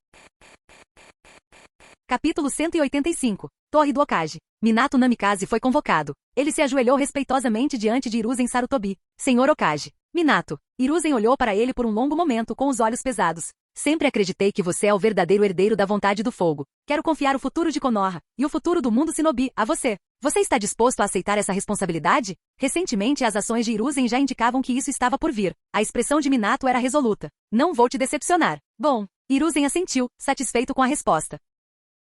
Capítulo 185. Torre do Hokage. Minato Namikaze foi convocado. Ele se ajoelhou respeitosamente diante de Hiruzen Sarutobi. Senhor Hokage. Minato. Hiruzen olhou para ele por um longo momento com os olhos pesados. Sempre acreditei que você é o verdadeiro herdeiro da vontade do fogo. Quero confiar o futuro de Konoha, e o futuro do mundo shinobi, a você. Você está disposto a aceitar essa responsabilidade? Recentemente, as ações de Hiruzen já indicavam que isso estava por vir. A expressão de Minato era resoluta. Não vou te decepcionar. Bom, Hiruzen assentiu, satisfeito com a resposta.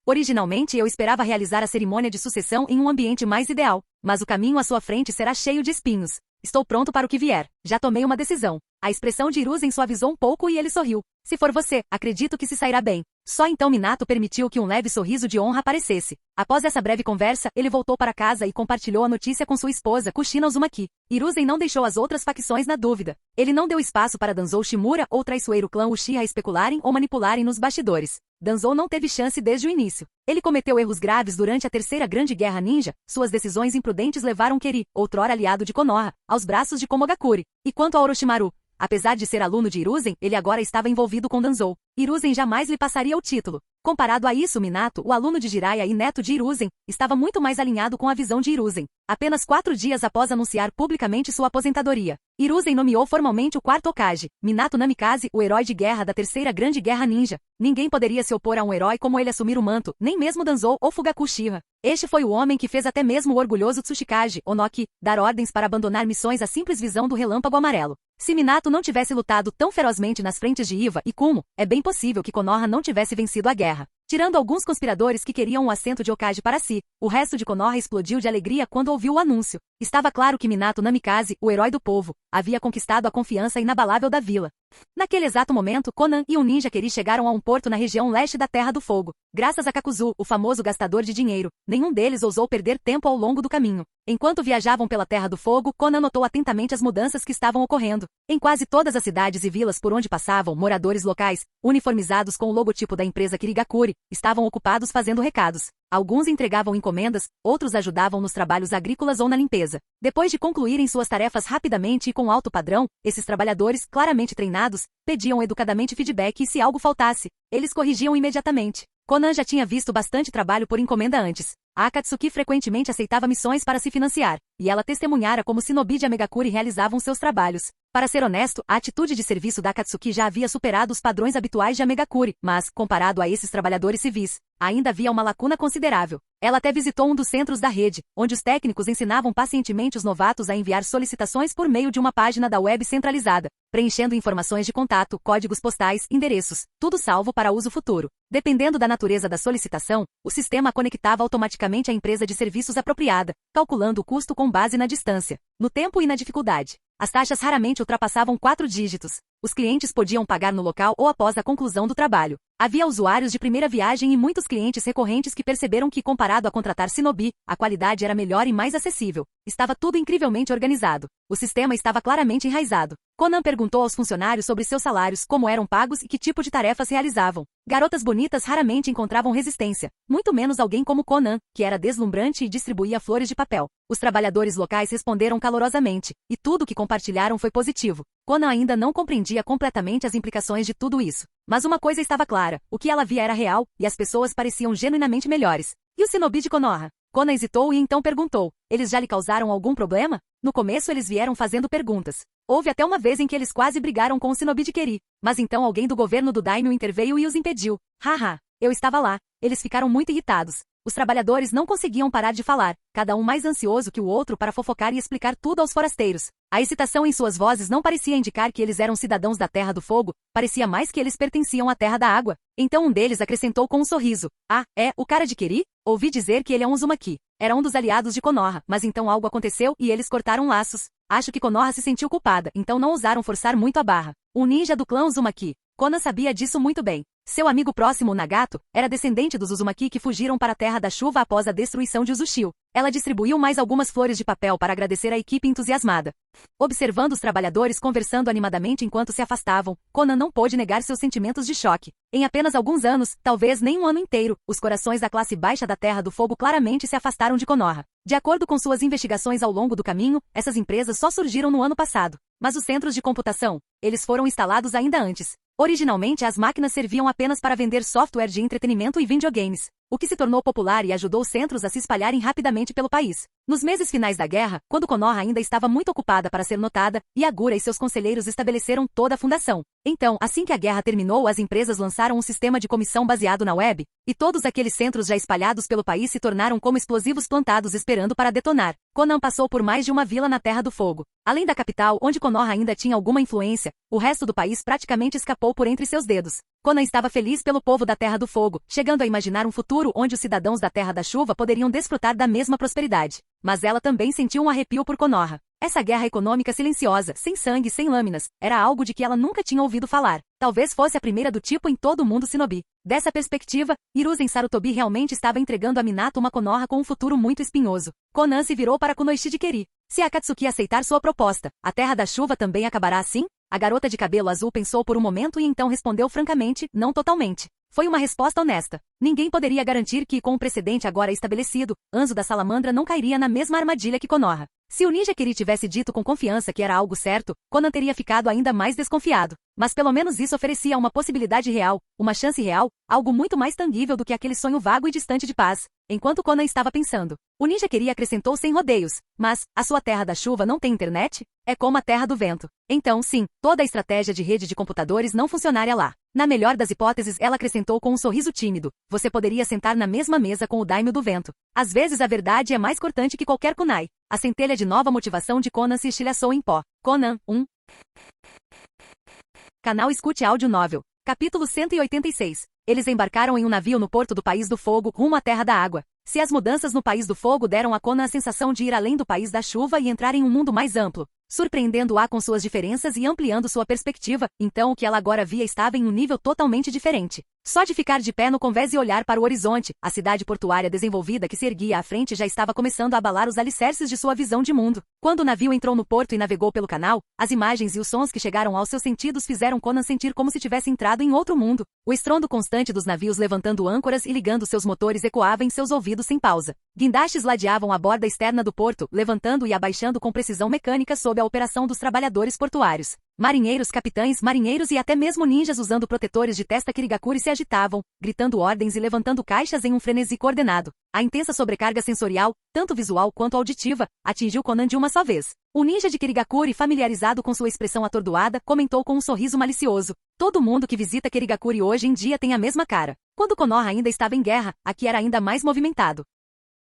Originalmente eu esperava realizar a cerimônia de sucessão em um ambiente mais ideal, mas o caminho à sua frente será cheio de espinhos. Estou pronto para o que vier. Já tomei uma decisão. A expressão de Hiruzen suavizou um pouco e ele sorriu. Se for você, acredito que se sairá bem. Só então Minato permitiu que um leve sorriso de honra aparecesse. Após essa breve conversa, ele voltou para casa e compartilhou a notícia com sua esposa, Kushina Uzumaki. Hiruzen não deixou as outras facções na dúvida. Ele não deu espaço para Danzou Shimura ou traiçoeiro clã Uchiha especularem ou manipularem nos bastidores. Danzou não teve chance desde o início. Ele cometeu erros graves durante a Terceira Grande Guerra Ninja. Suas decisões imprudentes levaram Keri, outrora aliado de Konoha, aos braços de Komogakure. E quanto a Orochimaru? Apesar de ser aluno de Hiruzen, ele agora estava envolvido com Danzou. Hiruzen jamais lhe passaria o título. Comparado a isso, Minato, o aluno de Jiraiya e neto de Hiruzen, estava muito mais alinhado com a visão de Hiruzen. Apenas 4 dias após anunciar publicamente sua aposentadoria, Hiruzen nomeou formalmente o quarto Hokage, Minato Namikaze, o herói de guerra da Terceira Grande Guerra Ninja. Ninguém poderia se opor a um herói como ele assumir o manto, nem mesmo Danzou ou Fugaku Uchiha. Este foi o homem que fez até mesmo o orgulhoso Tsuchikage, Onoki, dar ordens para abandonar missões à simples visão do Relâmpago Amarelo. Se Minato não tivesse lutado tão ferozmente nas frentes de Iwa e Kumo, é bem possível que Konoha não tivesse vencido a guerra. Tirando alguns conspiradores que queriam um assento de Hokage para si, o resto de Konoha explodiu de alegria quando ouviu o anúncio. Estava claro que Minato Namikaze, o herói do povo, havia conquistado a confiança inabalável da vila. Naquele exato momento, Konan e um ninja Keri chegaram a um porto na região leste da Terra do Fogo. Graças a Kakuzu, o famoso gastador de dinheiro, nenhum deles ousou perder tempo ao longo do caminho. Enquanto viajavam pela Terra do Fogo, Konan notou atentamente as mudanças que estavam ocorrendo. Em quase todas as cidades e vilas por onde passavam, moradores locais, uniformizados com o logotipo da empresa Kirigakure, estavam ocupados fazendo recados. Alguns entregavam encomendas, outros ajudavam nos trabalhos agrícolas ou na limpeza. Depois de concluírem suas tarefas rapidamente e com alto padrão, esses trabalhadores, claramente treinados, pediam educadamente feedback e se algo faltasse, eles corrigiam imediatamente. Konan já tinha visto bastante trabalho por encomenda antes. A Akatsuki frequentemente aceitava missões para se financiar, e ela testemunhara como Shinobi de Amegakure realizavam seus trabalhos. Para ser honesto, a atitude de serviço da Akatsuki já havia superado os padrões habituais de Amegakure, mas, comparado a esses trabalhadores civis, ainda havia uma lacuna considerável. Ela até visitou um dos centros da rede, onde os técnicos ensinavam pacientemente os novatos a enviar solicitações por meio de uma página da web centralizada, preenchendo informações de contato, códigos postais, endereços, tudo salvo para uso futuro. Dependendo da natureza da solicitação, o sistema a conectava automaticamente à empresa de serviços apropriada, calculando o custo com base na distância, no tempo e na dificuldade. As taxas raramente ultrapassavam 4 dígitos. Os clientes podiam pagar no local ou após a conclusão do trabalho. Havia usuários de primeira viagem e muitos clientes recorrentes que perceberam que, comparado a contratar Shinobi, a qualidade era melhor e mais acessível. Estava tudo incrivelmente organizado. O sistema estava claramente enraizado. Konan perguntou aos funcionários sobre seus salários, como eram pagos e que tipo de tarefas realizavam. Garotas bonitas raramente encontravam resistência, muito menos alguém como Konan, que era deslumbrante e distribuía flores de papel. Os trabalhadores locais responderam calorosamente, e tudo que compartilharam foi positivo. Konan ainda não compreendia completamente as implicações de tudo isso. Mas uma coisa estava clara, o que ela via era real, e as pessoas pareciam genuinamente melhores. E o Shinobi de Konoha? Konan hesitou e então perguntou, eles já lhe causaram algum problema? No começo eles vieram fazendo perguntas. Houve até uma vez em que eles quase brigaram com o Shinobi de Keri, mas então alguém do governo do Daimyo interveio e os impediu. Haha, eu estava lá. Eles ficaram muito irritados. Os trabalhadores não conseguiam parar de falar, cada um mais ansioso que o outro para fofocar e explicar tudo aos forasteiros. A excitação em suas vozes não parecia indicar que eles eram cidadãos da Terra do Fogo, parecia mais que eles pertenciam à Terra da Água. Então um deles acrescentou com um sorriso. Ah, é, o cara de Keri? Ouvi dizer que ele é um Uzumaki. Era um dos aliados de Konoha, mas então algo aconteceu e eles cortaram laços. Acho que Konoha se sentiu culpada, então não ousaram forçar muito a barra. Um ninja do clã Uzumaki. Konan sabia disso muito bem. Seu amigo próximo, Nagato, era descendente dos Uzumaki que fugiram para a Terra da Chuva após a destruição de Uzushio. Ela distribuiu mais algumas flores de papel para agradecer a equipe entusiasmada. Observando os trabalhadores conversando animadamente enquanto se afastavam, Konan não pôde negar seus sentimentos de choque. Em apenas alguns anos, talvez nem um ano inteiro, os corações da classe baixa da Terra do Fogo claramente se afastaram de Konoha. De acordo com suas investigações ao longo do caminho, essas empresas só surgiram no ano passado. Mas os centros de computação, eles foram instalados ainda antes. Originalmente as máquinas serviam apenas para vender software de entretenimento e videogames. o que se tornou popular e ajudou centros a se espalharem rapidamente pelo país. Nos meses finais da guerra, quando Konoha ainda estava muito ocupada para ser notada, Yagura e seus conselheiros estabeleceram toda a fundação. Então, assim que a guerra terminou, as empresas lançaram um sistema de comissão baseado na web, e todos aqueles centros já espalhados pelo país se tornaram como explosivos plantados esperando para detonar. Conan passou por mais de uma vila na Terra do Fogo. Além da capital, onde Konoha ainda tinha alguma influência, o resto do país praticamente escapou por entre seus dedos. Conan estava feliz pelo povo da Terra do Fogo, chegando a imaginar um futuro onde os cidadãos da Terra da Chuva poderiam desfrutar da mesma prosperidade. Mas ela também sentiu um arrepio por Konoha. Essa guerra econômica silenciosa, sem sangue e sem lâminas, era algo de que ela nunca tinha ouvido falar. Talvez fosse a primeira do tipo em todo o mundo Shinobi. Dessa perspectiva, Hiruzen Sarutobi realmente estava entregando a Minato uma Konoha com um futuro muito espinhoso. Conan se virou para Kunoichi de Keri. Se Akatsuki aceitar sua proposta, a Terra da Chuva também acabará assim? A garota de cabelo azul pensou por um momento e então respondeu francamente, não totalmente. Foi uma resposta honesta. Ninguém poderia garantir que, com o precedente agora estabelecido, Anzo da Salamandra não cairia na mesma armadilha que Konoha. Se o ninja Keri tivesse dito com confiança que era algo certo, Conan teria ficado ainda mais desconfiado. Mas pelo menos isso oferecia uma possibilidade real, uma chance real, algo muito mais tangível do que aquele sonho vago e distante de paz. Enquanto Conan estava pensando, o ninja Keri acrescentou sem rodeios, mas, a sua Terra da Chuva não tem internet? É como a Terra do Vento. Então sim, toda a estratégia de rede de computadores não funcionaria lá. Na melhor das hipóteses, ela acrescentou com um sorriso tímido, você poderia sentar na mesma mesa com o Daimyo do Vento. Às vezes a verdade é mais cortante que qualquer kunai. A centelha de nova motivação de Conan se estilhaçou em pó. Conan, 1. Canal Escute Áudio Novel. Capítulo 186. Eles embarcaram em um navio no Porto do País do Fogo, rumo à Terra da Água. Se as mudanças no País do Fogo deram a Conan a sensação de ir além do País da Chuva e entrar em um mundo mais amplo, surpreendendo-a com suas diferenças e ampliando sua perspectiva, então o que ela agora via estava em um nível totalmente diferente. Só de ficar de pé no convés e olhar para o horizonte, a cidade portuária desenvolvida que se erguia à frente já estava começando a abalar os alicerces de sua visão de mundo. Quando o navio entrou no porto e navegou pelo canal, as imagens e os sons que chegaram aos seus sentidos fizeram Conan sentir como se tivesse entrado em outro mundo. O estrondo constante dos navios levantando âncoras e ligando seus motores ecoava em seus ouvidos sem pausa. Guindastes ladeavam a borda externa do porto, levantando e abaixando com precisão mecânica sob a operação dos trabalhadores portuários. Marinheiros, capitães, marinheiros e até mesmo ninjas usando protetores de testa Kirigakuri se agitavam, gritando ordens e levantando caixas em um frenesi coordenado. A intensa sobrecarga sensorial, tanto visual quanto auditiva, atingiu Conan de uma só vez. O ninja de Kirigakuri, familiarizado com sua expressão atordoada, comentou com um sorriso malicioso. Todo mundo que visita Kirigakuri hoje em dia tem a mesma cara. Quando Konoha ainda estava em guerra, aqui era ainda mais movimentado.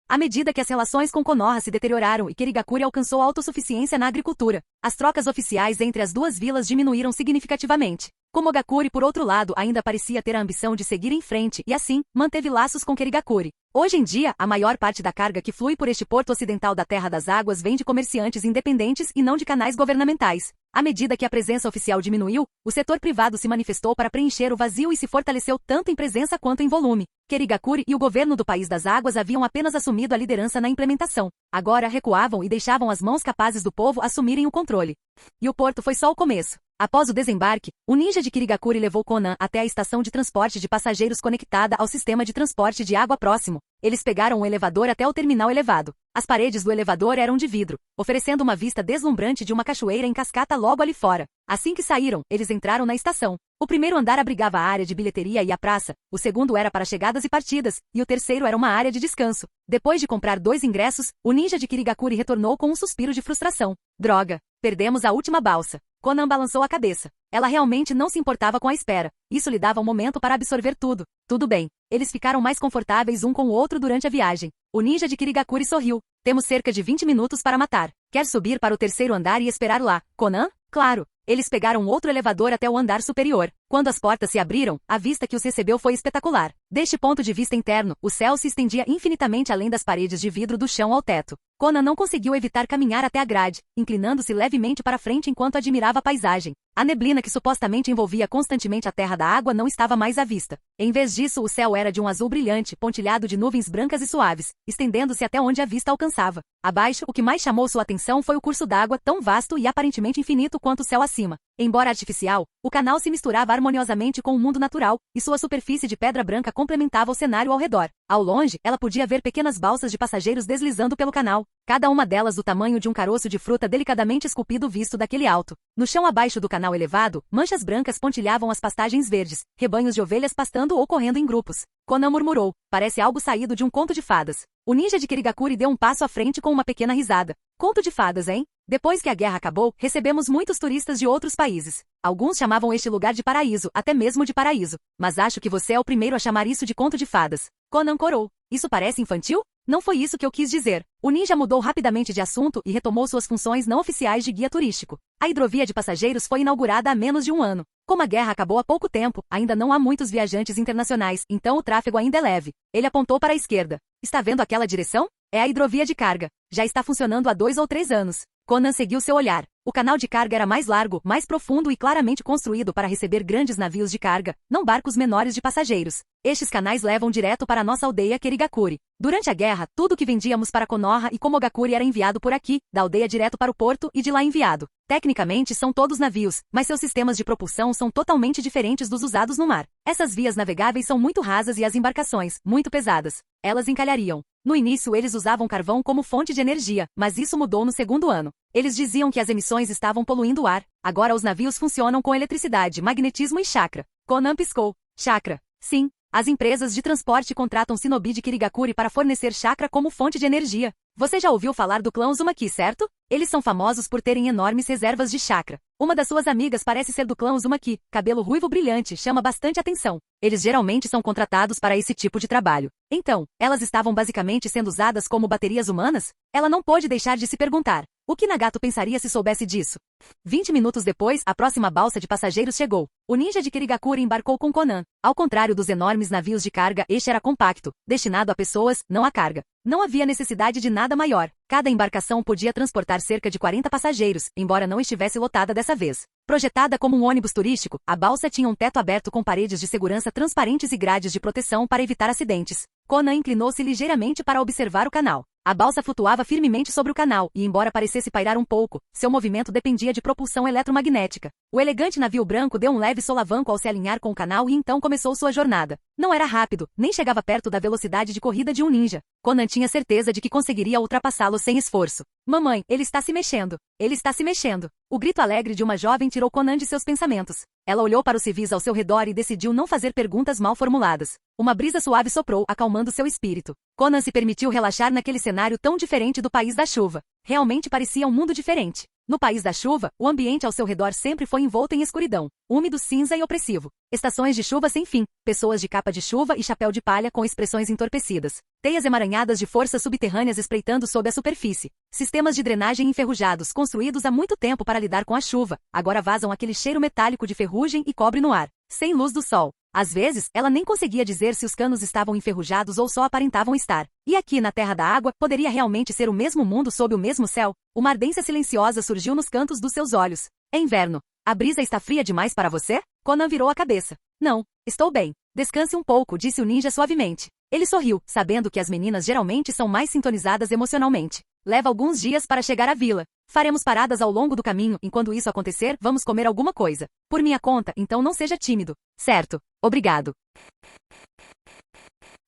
À medida que as relações com Konoha se deterioraram e Kirigakuri alcançou autossuficiência na agricultura, as trocas oficiais entre as duas vilas diminuíram significativamente. Komogakuri, por outro lado, ainda parecia ter a ambição de seguir em frente e, assim, manteve laços com Kirigakuri. Hoje em dia, a maior parte da carga que flui por este porto ocidental da Terra das Águas vem de comerciantes independentes e não de canais governamentais. À medida que a presença oficial diminuiu, o setor privado se manifestou para preencher o vazio e se fortaleceu tanto em presença quanto em volume. Kirigakuri e o governo do País das Águas haviam apenas assumido a liderança na implementação. Agora recuavam e deixavam as mãos capazes do povo assumirem o controle. E o porto foi só o começo. Após o desembarque, o ninja de Kirigakuri levou Conan até a estação de transporte de passageiros conectada ao sistema de transporte de água próximo. Eles pegaram um elevador até o terminal elevado. As paredes do elevador eram de vidro, oferecendo uma vista deslumbrante de uma cachoeira em cascata logo ali fora. Assim que saíram, eles entraram na estação. O primeiro andar abrigava a área de bilheteria e a praça, o segundo era para chegadas e partidas, e o terceiro era uma área de descanso. Depois de comprar 2 ingressos, o ninja de Kirigakuri retornou com um suspiro de frustração. Droga, perdemos a última balsa. Conan balançou a cabeça. Ela realmente não se importava com a espera. Isso lhe dava um momento para absorver tudo. Tudo bem. Eles ficaram mais confortáveis um com o outro durante a viagem. O ninja de Kirigakuri sorriu. Temos cerca de 20 minutos para matar. Quer subir para o terceiro andar e esperar lá, Conan? Claro. Eles pegaram outro elevador até o andar superior. Quando as portas se abriram, a vista que os recebeu foi espetacular. Deste ponto de vista interno, o céu se estendia infinitamente além das paredes de vidro do chão ao teto. Conan não conseguiu evitar caminhar até a grade, inclinando-se levemente para frente enquanto admirava a paisagem. A neblina que supostamente envolvia constantemente a terra da água não estava mais à vista. Em vez disso, o céu era de um azul brilhante, pontilhado de nuvens brancas e suaves, estendendo-se até onde a vista alcançava. Abaixo, o que mais chamou sua atenção foi o curso d'água, tão vasto e aparentemente infinito quanto o céu acima. Embora artificial, o canal se misturava harmoniosamente com o mundo natural, e sua superfície de pedra branca complementava o cenário ao redor. Ao longe, ela podia ver pequenas balsas de passageiros deslizando pelo canal, cada uma delas do tamanho de um caroço de fruta delicadamente esculpido visto daquele alto. No chão abaixo do canal elevado, manchas brancas pontilhavam as pastagens verdes, rebanhos de ovelhas pastando ou correndo em grupos. Conan murmurou, parece algo saído de um conto de fadas. O ninja de Kirigakuri deu um passo à frente com uma pequena risada. Conto de fadas, hein? Depois que a guerra acabou, recebemos muitos turistas de outros países. Alguns chamavam este lugar de paraíso, até mesmo de paraíso. Mas acho que você é o primeiro a chamar isso de conto de fadas. Conan corou. Isso parece infantil? Não foi isso que eu quis dizer. O ninja mudou rapidamente de assunto e retomou suas funções não oficiais de guia turístico. A hidrovia de passageiros foi inaugurada há menos de um ano. Como a guerra acabou há pouco tempo, ainda não há muitos viajantes internacionais, então o tráfego ainda é leve. Ele apontou para a esquerda. Está vendo aquela direção? É a hidrovia de carga. Já está funcionando há 2 ou 3 anos. Conan seguiu seu olhar. O canal de carga era mais largo, mais profundo e claramente construído para receber grandes navios de carga, não barcos menores de passageiros. Estes canais levam direto para a nossa aldeia Kirigakuri. Durante a guerra, tudo que vendíamos para Konoha e Komogakuri era enviado por aqui, da aldeia direto para o porto e de lá enviado. Tecnicamente são todos navios, mas seus sistemas de propulsão são totalmente diferentes dos usados no mar. Essas vias navegáveis são muito rasas e as embarcações, muito pesadas. Elas encalhariam. No início eles usavam carvão como fonte de energia, mas isso mudou no segundo ano. Eles diziam que as emissões estavam poluindo o ar. Agora os navios funcionam com eletricidade, magnetismo e chakra. Conan piscou. Chakra. Sim. As empresas de transporte contratam Shinobi de Kirigakuri para fornecer chakra como fonte de energia. Você já ouviu falar do clã Uzumaki, certo? Eles são famosos por terem enormes reservas de chakra. Uma das suas amigas parece ser do clã Uzumaki, cabelo ruivo brilhante, chama bastante atenção. Eles geralmente são contratados para esse tipo de trabalho. Então, elas estavam basicamente sendo usadas como baterias humanas? Ela não pôde deixar de se perguntar. O que Nagato pensaria se soubesse disso? 20 minutos depois, a próxima balsa de passageiros chegou. O ninja de Kirigakuri embarcou com Conan. Ao contrário dos enormes navios de carga, este era compacto, destinado a pessoas, não a carga. Não havia necessidade de nada maior. Cada embarcação podia transportar cerca de 40 passageiros, embora não estivesse lotada dessa vez. Projetada como um ônibus turístico, a balsa tinha um teto aberto com paredes de segurança transparentes e grades de proteção para evitar acidentes. Conan inclinou-se ligeiramente para observar o canal. A balsa flutuava firmemente sobre o canal, e embora parecesse pairar um pouco, seu movimento dependia de propulsão eletromagnética. O elegante navio branco deu um leve solavanco ao se alinhar com o canal e então começou sua jornada. Não era rápido, nem chegava perto da velocidade de corrida de um ninja. Conan tinha certeza de que conseguiria ultrapassá-lo sem esforço. Mamãe, ele está se mexendo. Ele está se mexendo. O grito alegre de uma jovem tirou Conan de seus pensamentos. Ela olhou para os civis ao seu redor e decidiu não fazer perguntas mal formuladas. Uma brisa suave soprou, acalmando seu espírito. Conan se permitiu relaxar naquele cenário tão diferente do país da chuva. Realmente parecia um mundo diferente. No país da chuva, o ambiente ao seu redor sempre foi envolto em escuridão, úmido, cinza e opressivo. Estações de chuva sem fim, pessoas de capa de chuva e chapéu de palha com expressões entorpecidas. Teias emaranhadas de forças subterrâneas espreitando sob a superfície. Sistemas de drenagem enferrujados, construídos há muito tempo para lidar com a chuva, agora vazam aquele cheiro metálico de ferrugem e cobre no ar. Sem luz do sol. Às vezes, ela nem conseguia dizer se os canos estavam enferrujados ou só aparentavam estar. E aqui na Terra da Água, poderia realmente ser o mesmo mundo sob o mesmo céu? Uma ardência silenciosa surgiu nos cantos dos seus olhos. É inverno. A brisa está fria demais para você? Conan virou a cabeça. Não, estou bem. Descanse um pouco, disse o ninja suavemente. Ele sorriu, sabendo que as meninas geralmente são mais sintonizadas emocionalmente. Leva alguns dias para chegar à vila. Faremos paradas ao longo do caminho, enquanto isso acontecer, vamos comer alguma coisa. Por minha conta, então não seja tímido. Certo. Obrigado.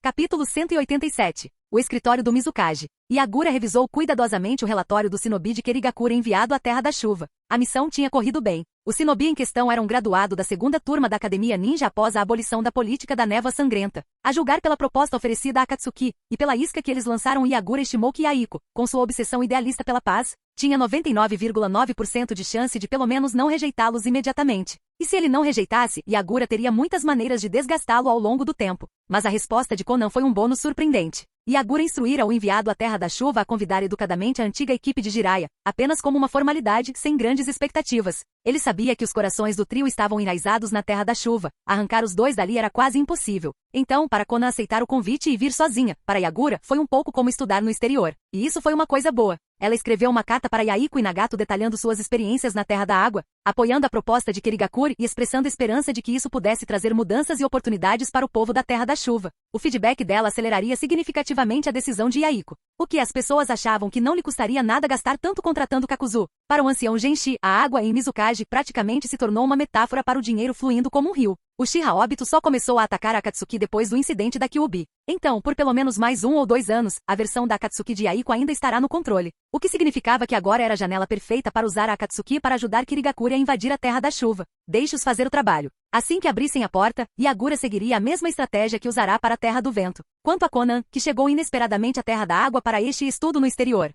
Capítulo 187. O escritório do Mizukage. Yagura revisou cuidadosamente o relatório do Shinobi de Kirigakuri enviado à Terra da Chuva. A missão tinha corrido bem. O Shinobi em questão era um graduado da segunda turma da Academia Ninja após a abolição da política da névoa sangrenta. A julgar pela proposta oferecida a Akatsuki, e pela isca que eles lançaram, Yagura estimou que Yaiko, com sua obsessão idealista pela paz, tinha 99,9% de chance de pelo menos não rejeitá-los imediatamente. E se ele não rejeitasse, Yagura teria muitas maneiras de desgastá-lo ao longo do tempo. Mas a resposta de Conan foi um bônus surpreendente. Yagura instruíra o enviado à Terra da Chuva a convidar educadamente a antiga equipe de Jiraiya, apenas como uma formalidade, sem grandes expectativas. Ele sabia que os corações do trio estavam enraizados na Terra da Chuva. Arrancar os dois dali era quase impossível. Então, para Conan aceitar o convite e vir sozinha, para Yagura, foi um pouco como estudar no exterior. E isso foi uma coisa boa. Ela escreveu uma carta para Yaiko e Nagato detalhando suas experiências na Terra da Água. apoiando a proposta de Kirigakuri e expressando esperança de que isso pudesse trazer mudanças e oportunidades para o povo da Terra da Chuva. O feedback dela aceleraria significativamente a decisão de Yaiko. O que as pessoas achavam que não lhe custaria nada gastar tanto contratando Kakuzu. Para o ancião Genshi, a água em Mizukage praticamente se tornou uma metáfora para o dinheiro fluindo como um rio. O Shiha Obito só começou a atacar a Akatsuki depois do incidente da Kyuubi. Então, por pelo menos mais 1 ou 2 anos, a versão da Akatsuki de Yaiko ainda estará no controle. O que significava que agora era a janela perfeita para usar a Akatsuki para ajudar Kirigakuri a invadir a Terra da Chuva. Deixe-os fazer o trabalho. Assim que abrissem a porta, Yagura seguiria a mesma estratégia que usará para a Terra do Vento. Quanto a Konan, que chegou inesperadamente à Terra da Água para este estudo no exterior,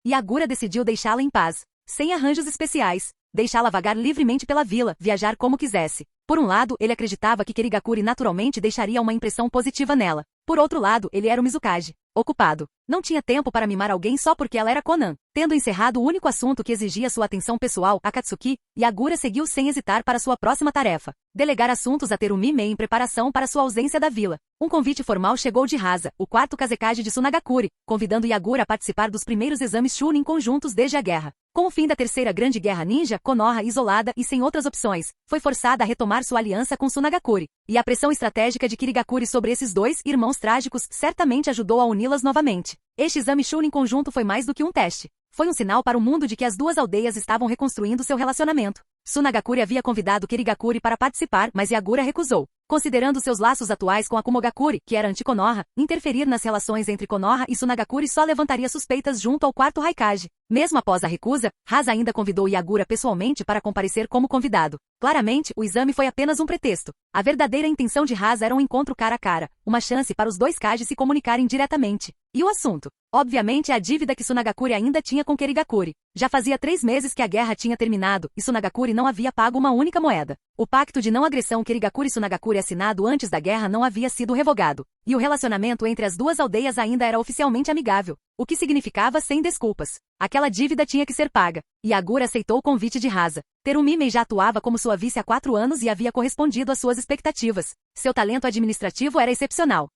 Yagura decidiu deixá-la em paz, sem arranjos especiais, deixá-la vagar livremente pela vila, viajar como quisesse. Por um lado, ele acreditava que Kirigakuri naturalmente deixaria uma impressão positiva nela. Por outro lado, ele era o Mizukage, ocupado. Não tinha tempo para mimar alguém só porque ela era Konan. Tendo encerrado o único assunto que exigia sua atenção pessoal, Akatsuki, Yagura seguiu sem hesitar para sua próxima tarefa. Delegar assuntos a Terumi Mei em preparação para sua ausência da vila. Um convite formal chegou de Hasa, o quarto Kazekage de Sunagakuri, convidando Yagura a participar dos primeiros exames Chunin conjuntos desde a guerra. Com o fim da terceira grande guerra ninja, Konoha, isolada e sem outras opções, foi forçada a retomar sua aliança com Sunagakuri. E a pressão estratégica de Kirigakuri sobre esses dois irmãos trágicos certamente ajudou a uni-las novamente. Este exame Chunin conjunto foi mais do que um teste. Foi um sinal para o mundo de que as duas aldeias estavam reconstruindo seu relacionamento. Sunagakuri havia convidado Kirigakuri para participar, mas Yagura recusou. Considerando seus laços atuais com a Kumogakuri, que era anti-Konoha, interferir nas relações entre Konoha e Sunagakuri só levantaria suspeitas junto ao quarto Raikage. Mesmo após a recusa, Hasa ainda convidou Yagura pessoalmente para comparecer como convidado. Claramente, o exame foi apenas um pretexto. A verdadeira intenção de Hasa era um encontro cara a cara, uma chance para os dois Kages se comunicarem diretamente. E o assunto? Obviamente é a dívida que Sunagakuri ainda tinha com Kirigakuri. Já fazia 3 meses que a guerra tinha terminado, e Sunagakuri não havia pago uma única moeda. O pacto de não agressão Kirigakuri-Sunagakuri assinado antes da guerra não havia sido revogado. E o relacionamento entre as duas aldeias ainda era oficialmente amigável, o que significava sem desculpas. Aquela dívida tinha que ser paga. Yagura aceitou o convite de Hasa. Terumi Mei já atuava como sua vice há 4 anos e havia correspondido às suas expectativas. Seu talento administrativo era excepcional.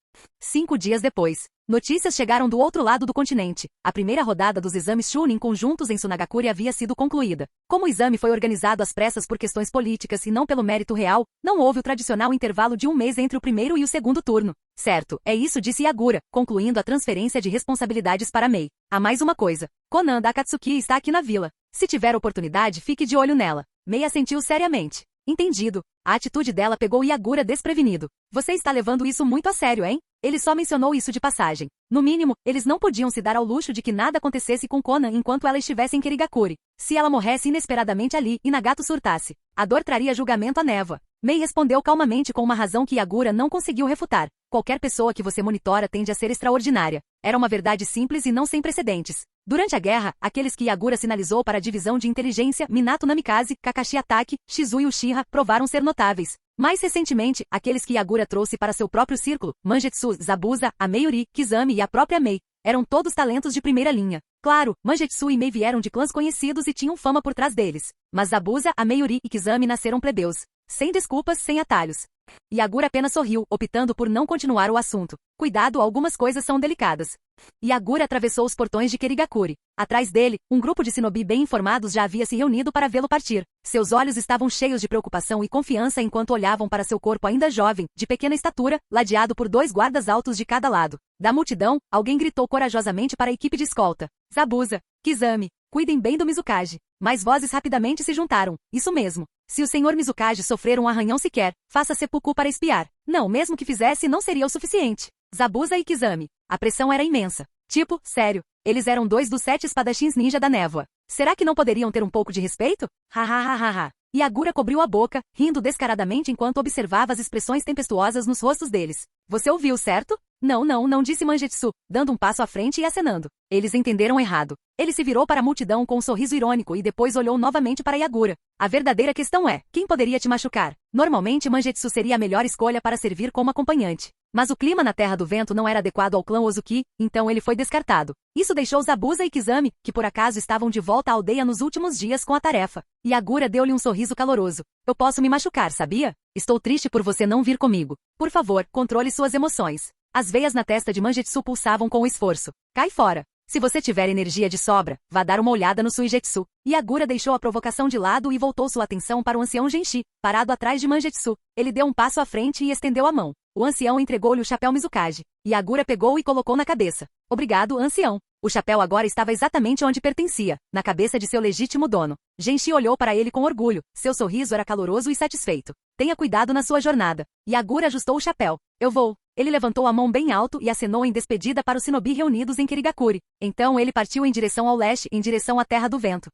5 dias depois, notícias chegaram do outro lado do continente. A primeira rodada dos exames Chunin conjuntos em Sunagakuri havia sido concluída. Como o exame foi organizado às pressas por questões políticas e não pelo mérito real, não houve o tradicional intervalo de 1 mês entre o primeiro e o segundo turno. Certo, é isso, disse Yagura, concluindo a transferência de responsabilidades para Mei. Há mais uma coisa. Konan da Akatsuki está aqui na vila. Se tiver oportunidade, fique de olho nela. Mei assentiu seriamente. Entendido. A atitude dela pegou Yagura desprevenido. Você está levando isso muito a sério, hein? Ele só mencionou isso de passagem. No mínimo, eles não podiam se dar ao luxo de que nada acontecesse com Konan enquanto ela estivesse em Kirigakuri. Se ela morresse inesperadamente ali e Nagato surtasse, a dor traria julgamento à névoa. Mei respondeu calmamente com uma razão que Yagura não conseguiu refutar. Qualquer pessoa que você monitora tende a ser extraordinária. Era uma verdade simples e não sem precedentes. Durante a guerra, aqueles que Yagura sinalizou para a divisão de inteligência Minato Namikaze, Kakashi Atake, Shizui Uchiha, provaram ser notáveis. Mais recentemente, aqueles que Yagura trouxe para seu próprio círculo, Mangetsu, Zabuza, a Meiuri, Kizami e a própria Mei, eram todos talentos de primeira linha. Claro, Mangetsu e Mei vieram de clãs conhecidos e tinham fama por trás deles. Mas Zabuza, a Meiuri e Kizami nasceram plebeus. Sem desculpas, sem atalhos. Yagura apenas sorriu, optando por não continuar o assunto. Cuidado, algumas coisas são delicadas. Yagura atravessou os portões de Kirigakuri. Atrás dele, um grupo de shinobi bem informados já havia se reunido para vê-lo partir. Seus olhos estavam cheios de preocupação e confiança enquanto olhavam para seu corpo ainda jovem, de pequena estatura, ladeado por 2 guardas altos de cada lado. Da multidão, alguém gritou corajosamente para a equipe de escolta. Zabuza, Kizami, cuidem bem do Mizukage. Mais vozes rapidamente se juntaram. Isso mesmo. Se o senhor Mizukage sofrer um arranhão sequer, faça seppuku para espiar. Não, mesmo que fizesse, não seria o suficiente. Zabuza e Kizami. A pressão era imensa. Tipo, sério. Eles eram 2 dos 7 espadachins ninja da névoa. Será que não poderiam ter um pouco de respeito? Hahaha. Yagura cobriu a boca, rindo descaradamente enquanto observava as expressões tempestuosas nos rostos deles. Você ouviu, certo? Não, disse Mangetsu, dando um passo à frente e acenando. Eles entenderam errado. Ele se virou para a multidão com um sorriso irônico e depois olhou novamente para Yagura. A verdadeira questão é, quem poderia te machucar? Normalmente Mangetsu seria a melhor escolha para servir como acompanhante. Mas o clima na Terra do Vento não era adequado ao clã Ozuki, então ele foi descartado. Isso deixou Zabuza e Kizami, que por acaso estavam de volta à aldeia nos últimos dias com a tarefa. Yagura deu-lhe um sorriso caloroso. Eu posso me machucar, sabia? Estou triste por você não vir comigo. Por favor, controle suas emoções. As veias na testa de Mangetsu pulsavam com o esforço. Cai fora. Se você tiver energia de sobra, vá dar uma olhada no Suigetsu. Yagura deixou a provocação de lado e voltou sua atenção para o ancião Genshi, parado atrás de Mangetsu. Ele deu um passo à frente e estendeu a mão. O ancião entregou-lhe o chapéu Mizukage. Yagura pegou e colocou na cabeça. Obrigado, ancião. O chapéu agora estava exatamente onde pertencia, na cabeça de seu legítimo dono. Genshi olhou para ele com orgulho. Seu sorriso era caloroso e satisfeito. Tenha cuidado na sua jornada. Yagura ajustou o chapéu. Eu vou. Ele levantou a mão bem alto e acenou em despedida para os shinobi reunidos em Kirigakuri. Então ele partiu em direção ao leste, em direção à Terra do Vento.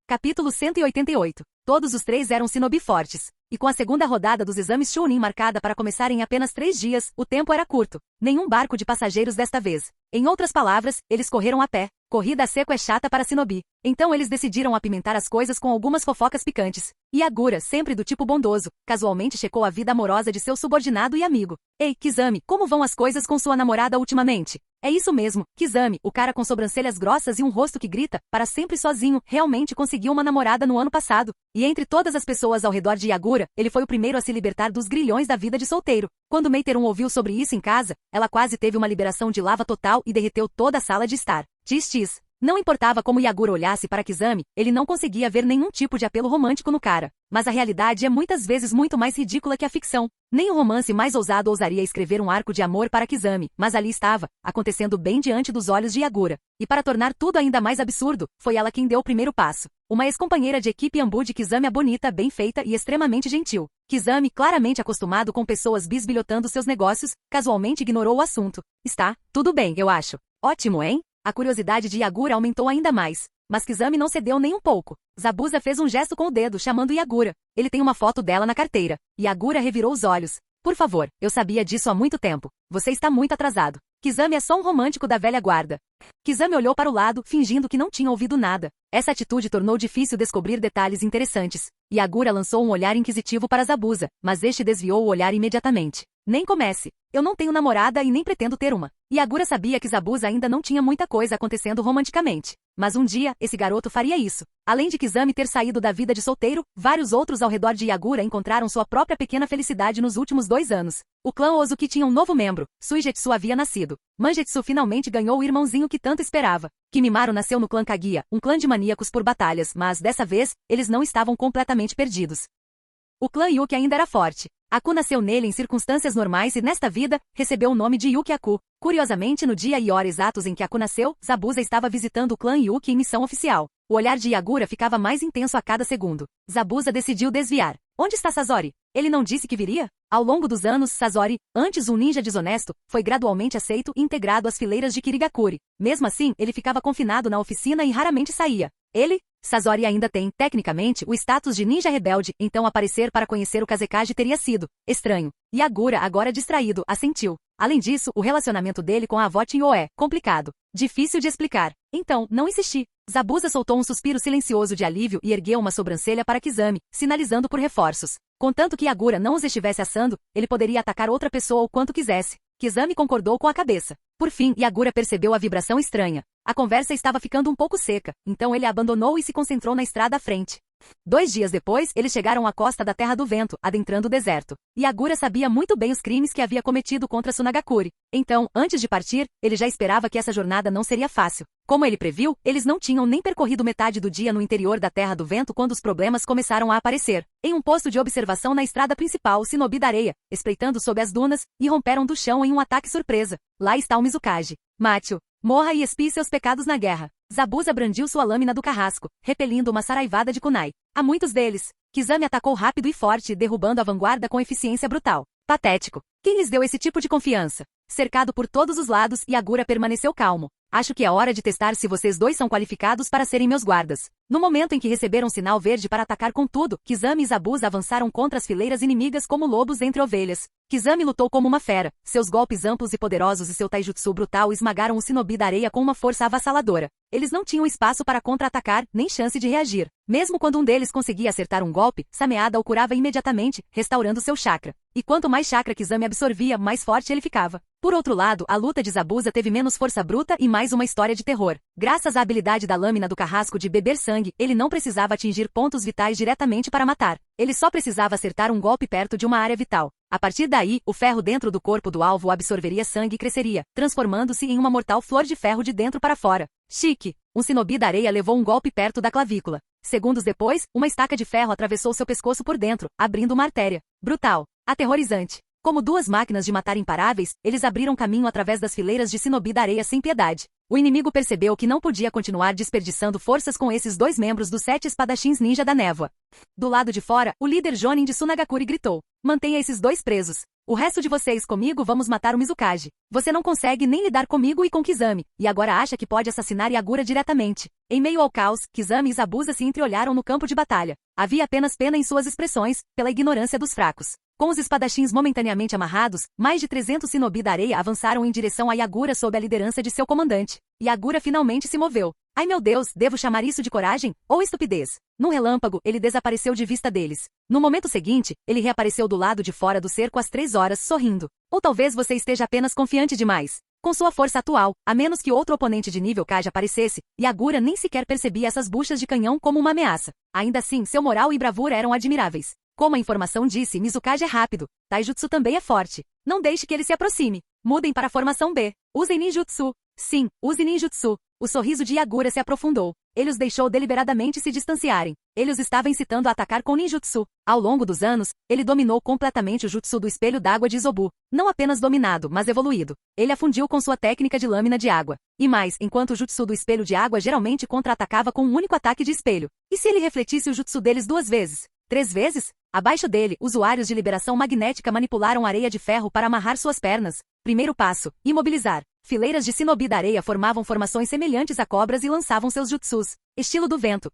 Capítulo 188. Todos os três eram shinobi fortes. E com a segunda rodada dos exames Chunin marcada para começar em apenas 3 dias, o tempo era curto. Nenhum barco de passageiros desta vez. Em outras palavras, eles correram a pé. Corrida a seco é chata para shinobi. Então eles decidiram apimentar as coisas com algumas fofocas picantes. Yagura, sempre do tipo bondoso, casualmente checou a vida amorosa de seu subordinado e amigo. Ei, Kizami, como vão as coisas com sua namorada ultimamente? É isso mesmo, Kizami, o cara com sobrancelhas grossas e um rosto que grita, para sempre sozinho, realmente conseguiu uma namorada no ano passado. E entre todas as pessoas ao redor de Yagura, ele foi o primeiro a se libertar dos grilhões da vida de solteiro. Quando Meiterum ouviu sobre isso em casa, ela quase teve uma liberação de lava total e derreteu toda a sala de estar. Tis. Não importava como Yagura olhasse para Kizami, ele não conseguia ver nenhum tipo de apelo romântico no cara. Mas a realidade é muitas vezes muito mais ridícula que a ficção. Nem o romance mais ousado ousaria escrever um arco de amor para Kizami, mas ali estava, acontecendo bem diante dos olhos de Yagura. E para tornar tudo ainda mais absurdo, foi ela quem deu o primeiro passo. Uma ex-companheira de equipe Ambu de Kizami, a bonita, bem feita e extremamente gentil. Kizami, claramente acostumado com pessoas bisbilhotando seus negócios, casualmente ignorou o assunto. Está, tudo bem, eu acho. Ótimo, hein? A curiosidade de Yagura aumentou ainda mais. Mas Kizami não cedeu nem um pouco. Zabuza fez um gesto com o dedo, chamando Yagura. Ele tem uma foto dela na carteira. Yagura revirou os olhos. Por favor, eu sabia disso há muito tempo. Você está muito atrasado. Kizami é só um romântico da velha guarda. Kizami olhou para o lado, fingindo que não tinha ouvido nada. Essa atitude tornou difícil descobrir detalhes interessantes. Yagura lançou um olhar inquisitivo para Zabuza, mas este desviou o olhar imediatamente. Nem comece. Eu não tenho namorada e nem pretendo ter uma. Yagura sabia que Zabuza ainda não tinha muita coisa acontecendo romanticamente. Mas um dia, esse garoto faria isso. Além de Kizami ter saído da vida de solteiro, vários outros ao redor de Yagura encontraram sua própria pequena felicidade nos últimos 2 anos. O clã Ozuki tinha um novo membro. Suigetsu havia nascido. Mangetsu finalmente ganhou o irmãozinho que tanto esperava. Kimimaru nasceu no clã Kaguya, um clã de maníacos por batalhas, mas dessa vez, eles não estavam completamente perdidos. O clã Yuki ainda era forte. Aku nasceu nele em circunstâncias normais e nesta vida, recebeu o nome de Yuki Aku. Curiosamente, no dia e hora exatos em que Aku nasceu, Zabuza estava visitando o clã Yuki em missão oficial. O olhar de Yagura ficava mais intenso a cada segundo. Zabuza decidiu desviar. Onde está Sasori? Ele não disse que viria? Ao longo dos anos, Sasori, antes um ninja desonesto, foi gradualmente aceito e integrado às fileiras de Kirigakuri. Mesmo assim, ele ficava confinado na oficina e raramente saía. Sasori ainda tem, tecnicamente, o status de ninja rebelde, então aparecer para conhecer o Kazekage teria sido estranho. Yagura, agora distraído, assentiu. Além disso, o relacionamento dele com a avó Tinho é complicado. Difícil de explicar. Então, não insisti. Zabuza soltou um suspiro silencioso de alívio e ergueu uma sobrancelha para Kizami, sinalizando por reforços. Contanto que Yagura não os estivesse assando, ele poderia atacar outra pessoa o quanto quisesse. Kizami concordou com a cabeça. Por fim, Yagura percebeu a vibração estranha. A conversa estava ficando um pouco seca, então ele a abandonou e se concentrou na estrada à frente. 2 dias depois, eles chegaram à costa da Terra do Vento, adentrando o deserto. Yagura sabia muito bem os crimes que havia cometido contra Sunagakure. Então, antes de partir, ele já esperava que essa jornada não seria fácil. Como ele previu, eles não tinham nem percorrido metade do dia no interior da Terra do Vento quando os problemas começaram a aparecer. Em um posto de observação na estrada principal, os shinobi da areia, espreitando sob as dunas, irromperam do chão em um ataque surpresa. Lá está o Mizukage. Macho, morra e expie seus pecados na guerra. Zabuza brandiu sua lâmina do carrasco, repelindo uma saraivada de kunai. Há muitos deles. Kizami atacou rápido e forte, derrubando a vanguarda com eficiência brutal. Patético. Quem lhes deu esse tipo de confiança? Cercado por todos os lados, Yagura permaneceu calmo. Acho que é hora de testar se vocês dois são qualificados para serem meus guardas. No momento em que receberam sinal verde para atacar com tudo, Kizami e Zabuza avançaram contra as fileiras inimigas como lobos entre ovelhas. Kizami lutou como uma fera. Seus golpes amplos e poderosos e seu taijutsu brutal esmagaram o shinobi da areia com uma força avassaladora. Eles não tinham espaço para contra-atacar, nem chance de reagir. Mesmo quando um deles conseguia acertar um golpe, Sameada o curava imediatamente, restaurando seu chakra. E quanto mais chakra Kizami absorvia, mais forte ele ficava. Por outro lado, a luta de Zabuza teve menos força bruta e mais uma história de terror. Graças à habilidade da lâmina do carrasco de beber sangue, ele não precisava atingir pontos vitais diretamente para matar. Ele só precisava acertar um golpe perto de uma área vital. A partir daí, o ferro dentro do corpo do alvo absorveria sangue e cresceria, transformando-se em uma mortal flor de ferro de dentro para fora. Chique! Um Shinobi da areia levou um golpe perto da clavícula. Segundos depois, uma estaca de ferro atravessou seu pescoço por dentro, abrindo uma artéria. Brutal. Aterrorizante. Como duas máquinas de matar imparáveis, eles abriram caminho através das fileiras de Shinobi da areia sem piedade. O inimigo percebeu que não podia continuar desperdiçando forças com esses dois membros dos 7 espadachins ninja da névoa. Do lado de fora, o líder Jonin de Tsunagakuri gritou: mantenha esses dois presos. O resto de vocês comigo vamos matar o Mizukage. Você não consegue nem lidar comigo e com Kizami, e agora acha que pode assassinar Yagura diretamente. Em meio ao caos, Kizami e Zabuza se entreolharam no campo de batalha. Havia apenas pena em suas expressões, pela ignorância dos fracos. Com os espadachins momentaneamente amarrados, mais de 300 Shinobi da areia avançaram em direção a Yagura sob a liderança de seu comandante. Yagura finalmente se moveu. Ai meu Deus, devo chamar isso de coragem? Ou estupidez? Num relâmpago, ele desapareceu de vista deles. No momento seguinte, ele reapareceu do lado de fora do cerco às 3 horas, sorrindo. Ou talvez você esteja apenas confiante demais. Com sua força atual, a menos que outro oponente de nível Kage aparecesse, Yagura nem sequer percebia essas buchas de canhão como uma ameaça. Ainda assim, seu moral e bravura eram admiráveis. Como a informação disse, Mizukage é rápido. Taijutsu também é forte. Não deixe que ele se aproxime. Mudem para a formação B. Usem ninjutsu. Sim, use ninjutsu. O sorriso de Yagura se aprofundou. Ele os deixou deliberadamente se distanciarem. Ele os estava incitando a atacar com ninjutsu. Ao longo dos anos, ele dominou completamente o jutsu do espelho d'água de Izobu. Não apenas dominado, mas evoluído. Ele afundiu com sua técnica de lâmina de água. E mais, enquanto o jutsu do espelho de água geralmente contra-atacava com um único ataque de espelho. E se ele refletisse o jutsu deles 2 vezes? 3 vezes? Abaixo dele, usuários de liberação magnética manipularam areia de ferro para amarrar suas pernas. Primeiro passo: imobilizar. Fileiras de Shinobi da areia formavam formações semelhantes a cobras e lançavam seus jutsus. Estilo do vento,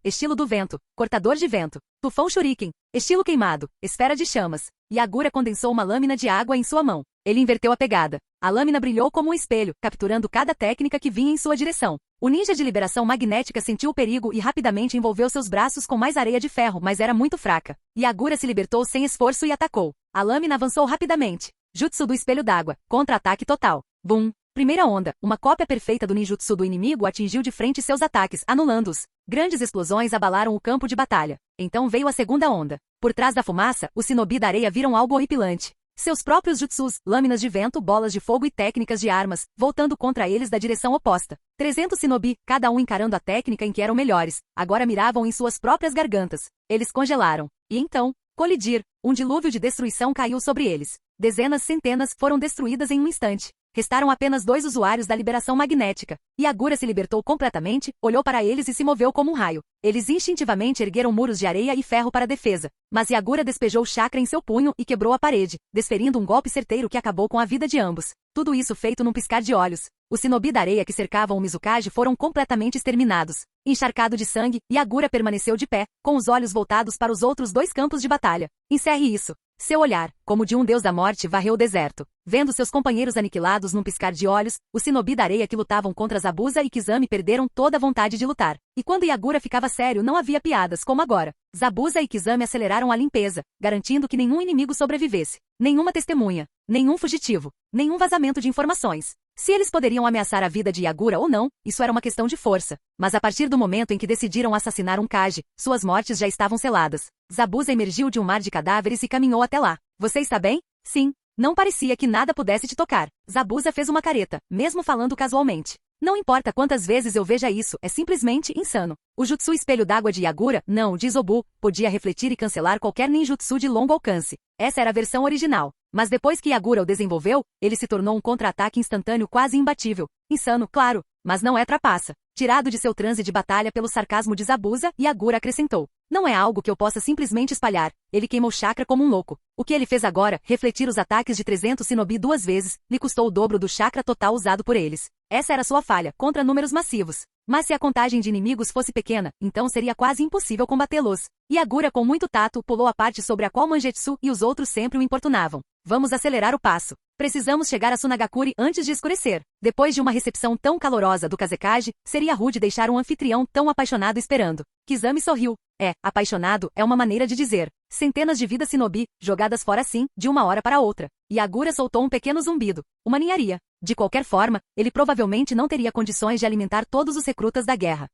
cortador de vento, tufão shuriken, estilo queimado, esfera de chamas. Yagura condensou uma lâmina de água em sua mão. Ele inverteu a pegada. A lâmina brilhou como um espelho, capturando cada técnica que vinha em sua direção. O ninja de liberação magnética sentiu o perigo e rapidamente envolveu seus braços com mais areia de ferro, mas era muito fraca. Yagura se libertou sem esforço e atacou. A lâmina avançou rapidamente. Jutsu do espelho d'água, contra-ataque total. Bum! Primeira onda, uma cópia perfeita do ninjutsu do inimigo atingiu de frente seus ataques, anulando-os. Grandes explosões abalaram o campo de batalha. Então veio a segunda onda. Por trás da fumaça, os Shinobi da areia viram algo horripilante. Seus próprios jutsus, lâminas de vento, bolas de fogo e técnicas de armas, voltando contra eles da direção oposta. 300 Shinobi, cada um encarando a técnica em que eram melhores, agora miravam em suas próprias gargantas. Eles congelaram. E então, colidir, um dilúvio de destruição caiu sobre eles. Dezenas, centenas foram destruídas em um instante. Restaram apenas 2 usuários da liberação magnética. Yagura se libertou completamente, olhou para eles e se moveu como um raio. Eles instintivamente ergueram muros de areia e ferro para a defesa. Mas Yagura despejou chakra em seu punho e quebrou a parede, desferindo um golpe certeiro que acabou com a vida de ambos. Tudo isso feito num piscar de olhos. Os Shinobi da areia que cercavam o Mizukage foram completamente exterminados. Encharcado de sangue, Yagura permaneceu de pé, com os olhos voltados para os outros 2 campos de batalha. Encerre isso. Seu olhar, como de um deus da morte, varreu o deserto. Vendo seus companheiros aniquilados num piscar de olhos, os Shinobi da areia que lutavam contra Zabuza e Kizami perderam toda a vontade de lutar. E quando Yagura ficava sério, não havia piadas como agora. Zabuza e Kizami aceleraram a limpeza, garantindo que nenhum inimigo sobrevivesse. Nenhuma testemunha, nenhum fugitivo, nenhum vazamento de informações. Se eles poderiam ameaçar a vida de Yagura ou não, isso era uma questão de força. Mas a partir do momento em que decidiram assassinar um Kage, suas mortes já estavam seladas. Zabuza emergiu de um mar de cadáveres e caminhou até lá. Você está bem? Sim. Não parecia que nada pudesse te tocar. Zabuza fez uma careta, mesmo falando casualmente. Não importa quantas vezes eu veja isso, é simplesmente insano. O jutsu espelho d'água de Yagura, não, de Izobu, podia refletir e cancelar qualquer ninjutsu de longo alcance. Essa era a versão original. Mas depois que Yagura o desenvolveu, ele se tornou um contra-ataque instantâneo quase imbatível. Insano, claro, mas não é trapaça. Tirado de seu transe de batalha pelo sarcasmo de Zabuza, Yagura acrescentou: não é algo que eu possa simplesmente espalhar. Ele queimou chakra como um louco. O que ele fez agora, refletir os ataques de 300 Shinobi 2 vezes, lhe custou o dobro do chakra total usado por eles. Essa era sua falha, contra números massivos. Mas se a contagem de inimigos fosse pequena, então seria quase impossível combatê-los. Yagura, com muito tato, pulou a parte sobre a qual Mangetsu e os outros sempre o importunavam. Vamos acelerar o passo. Precisamos chegar a Tsunagakuri antes de escurecer. Depois de uma recepção tão calorosa do Kazekage, seria rude deixar um anfitrião tão apaixonado esperando. Kizami sorriu. Apaixonado é uma maneira de dizer. Centenas de vidas Shinobi, jogadas fora assim, de uma hora para outra. Yagura soltou um pequeno zumbido. Uma ninharia. De qualquer forma, ele provavelmente não teria condições de alimentar todos os recrutas da guerra.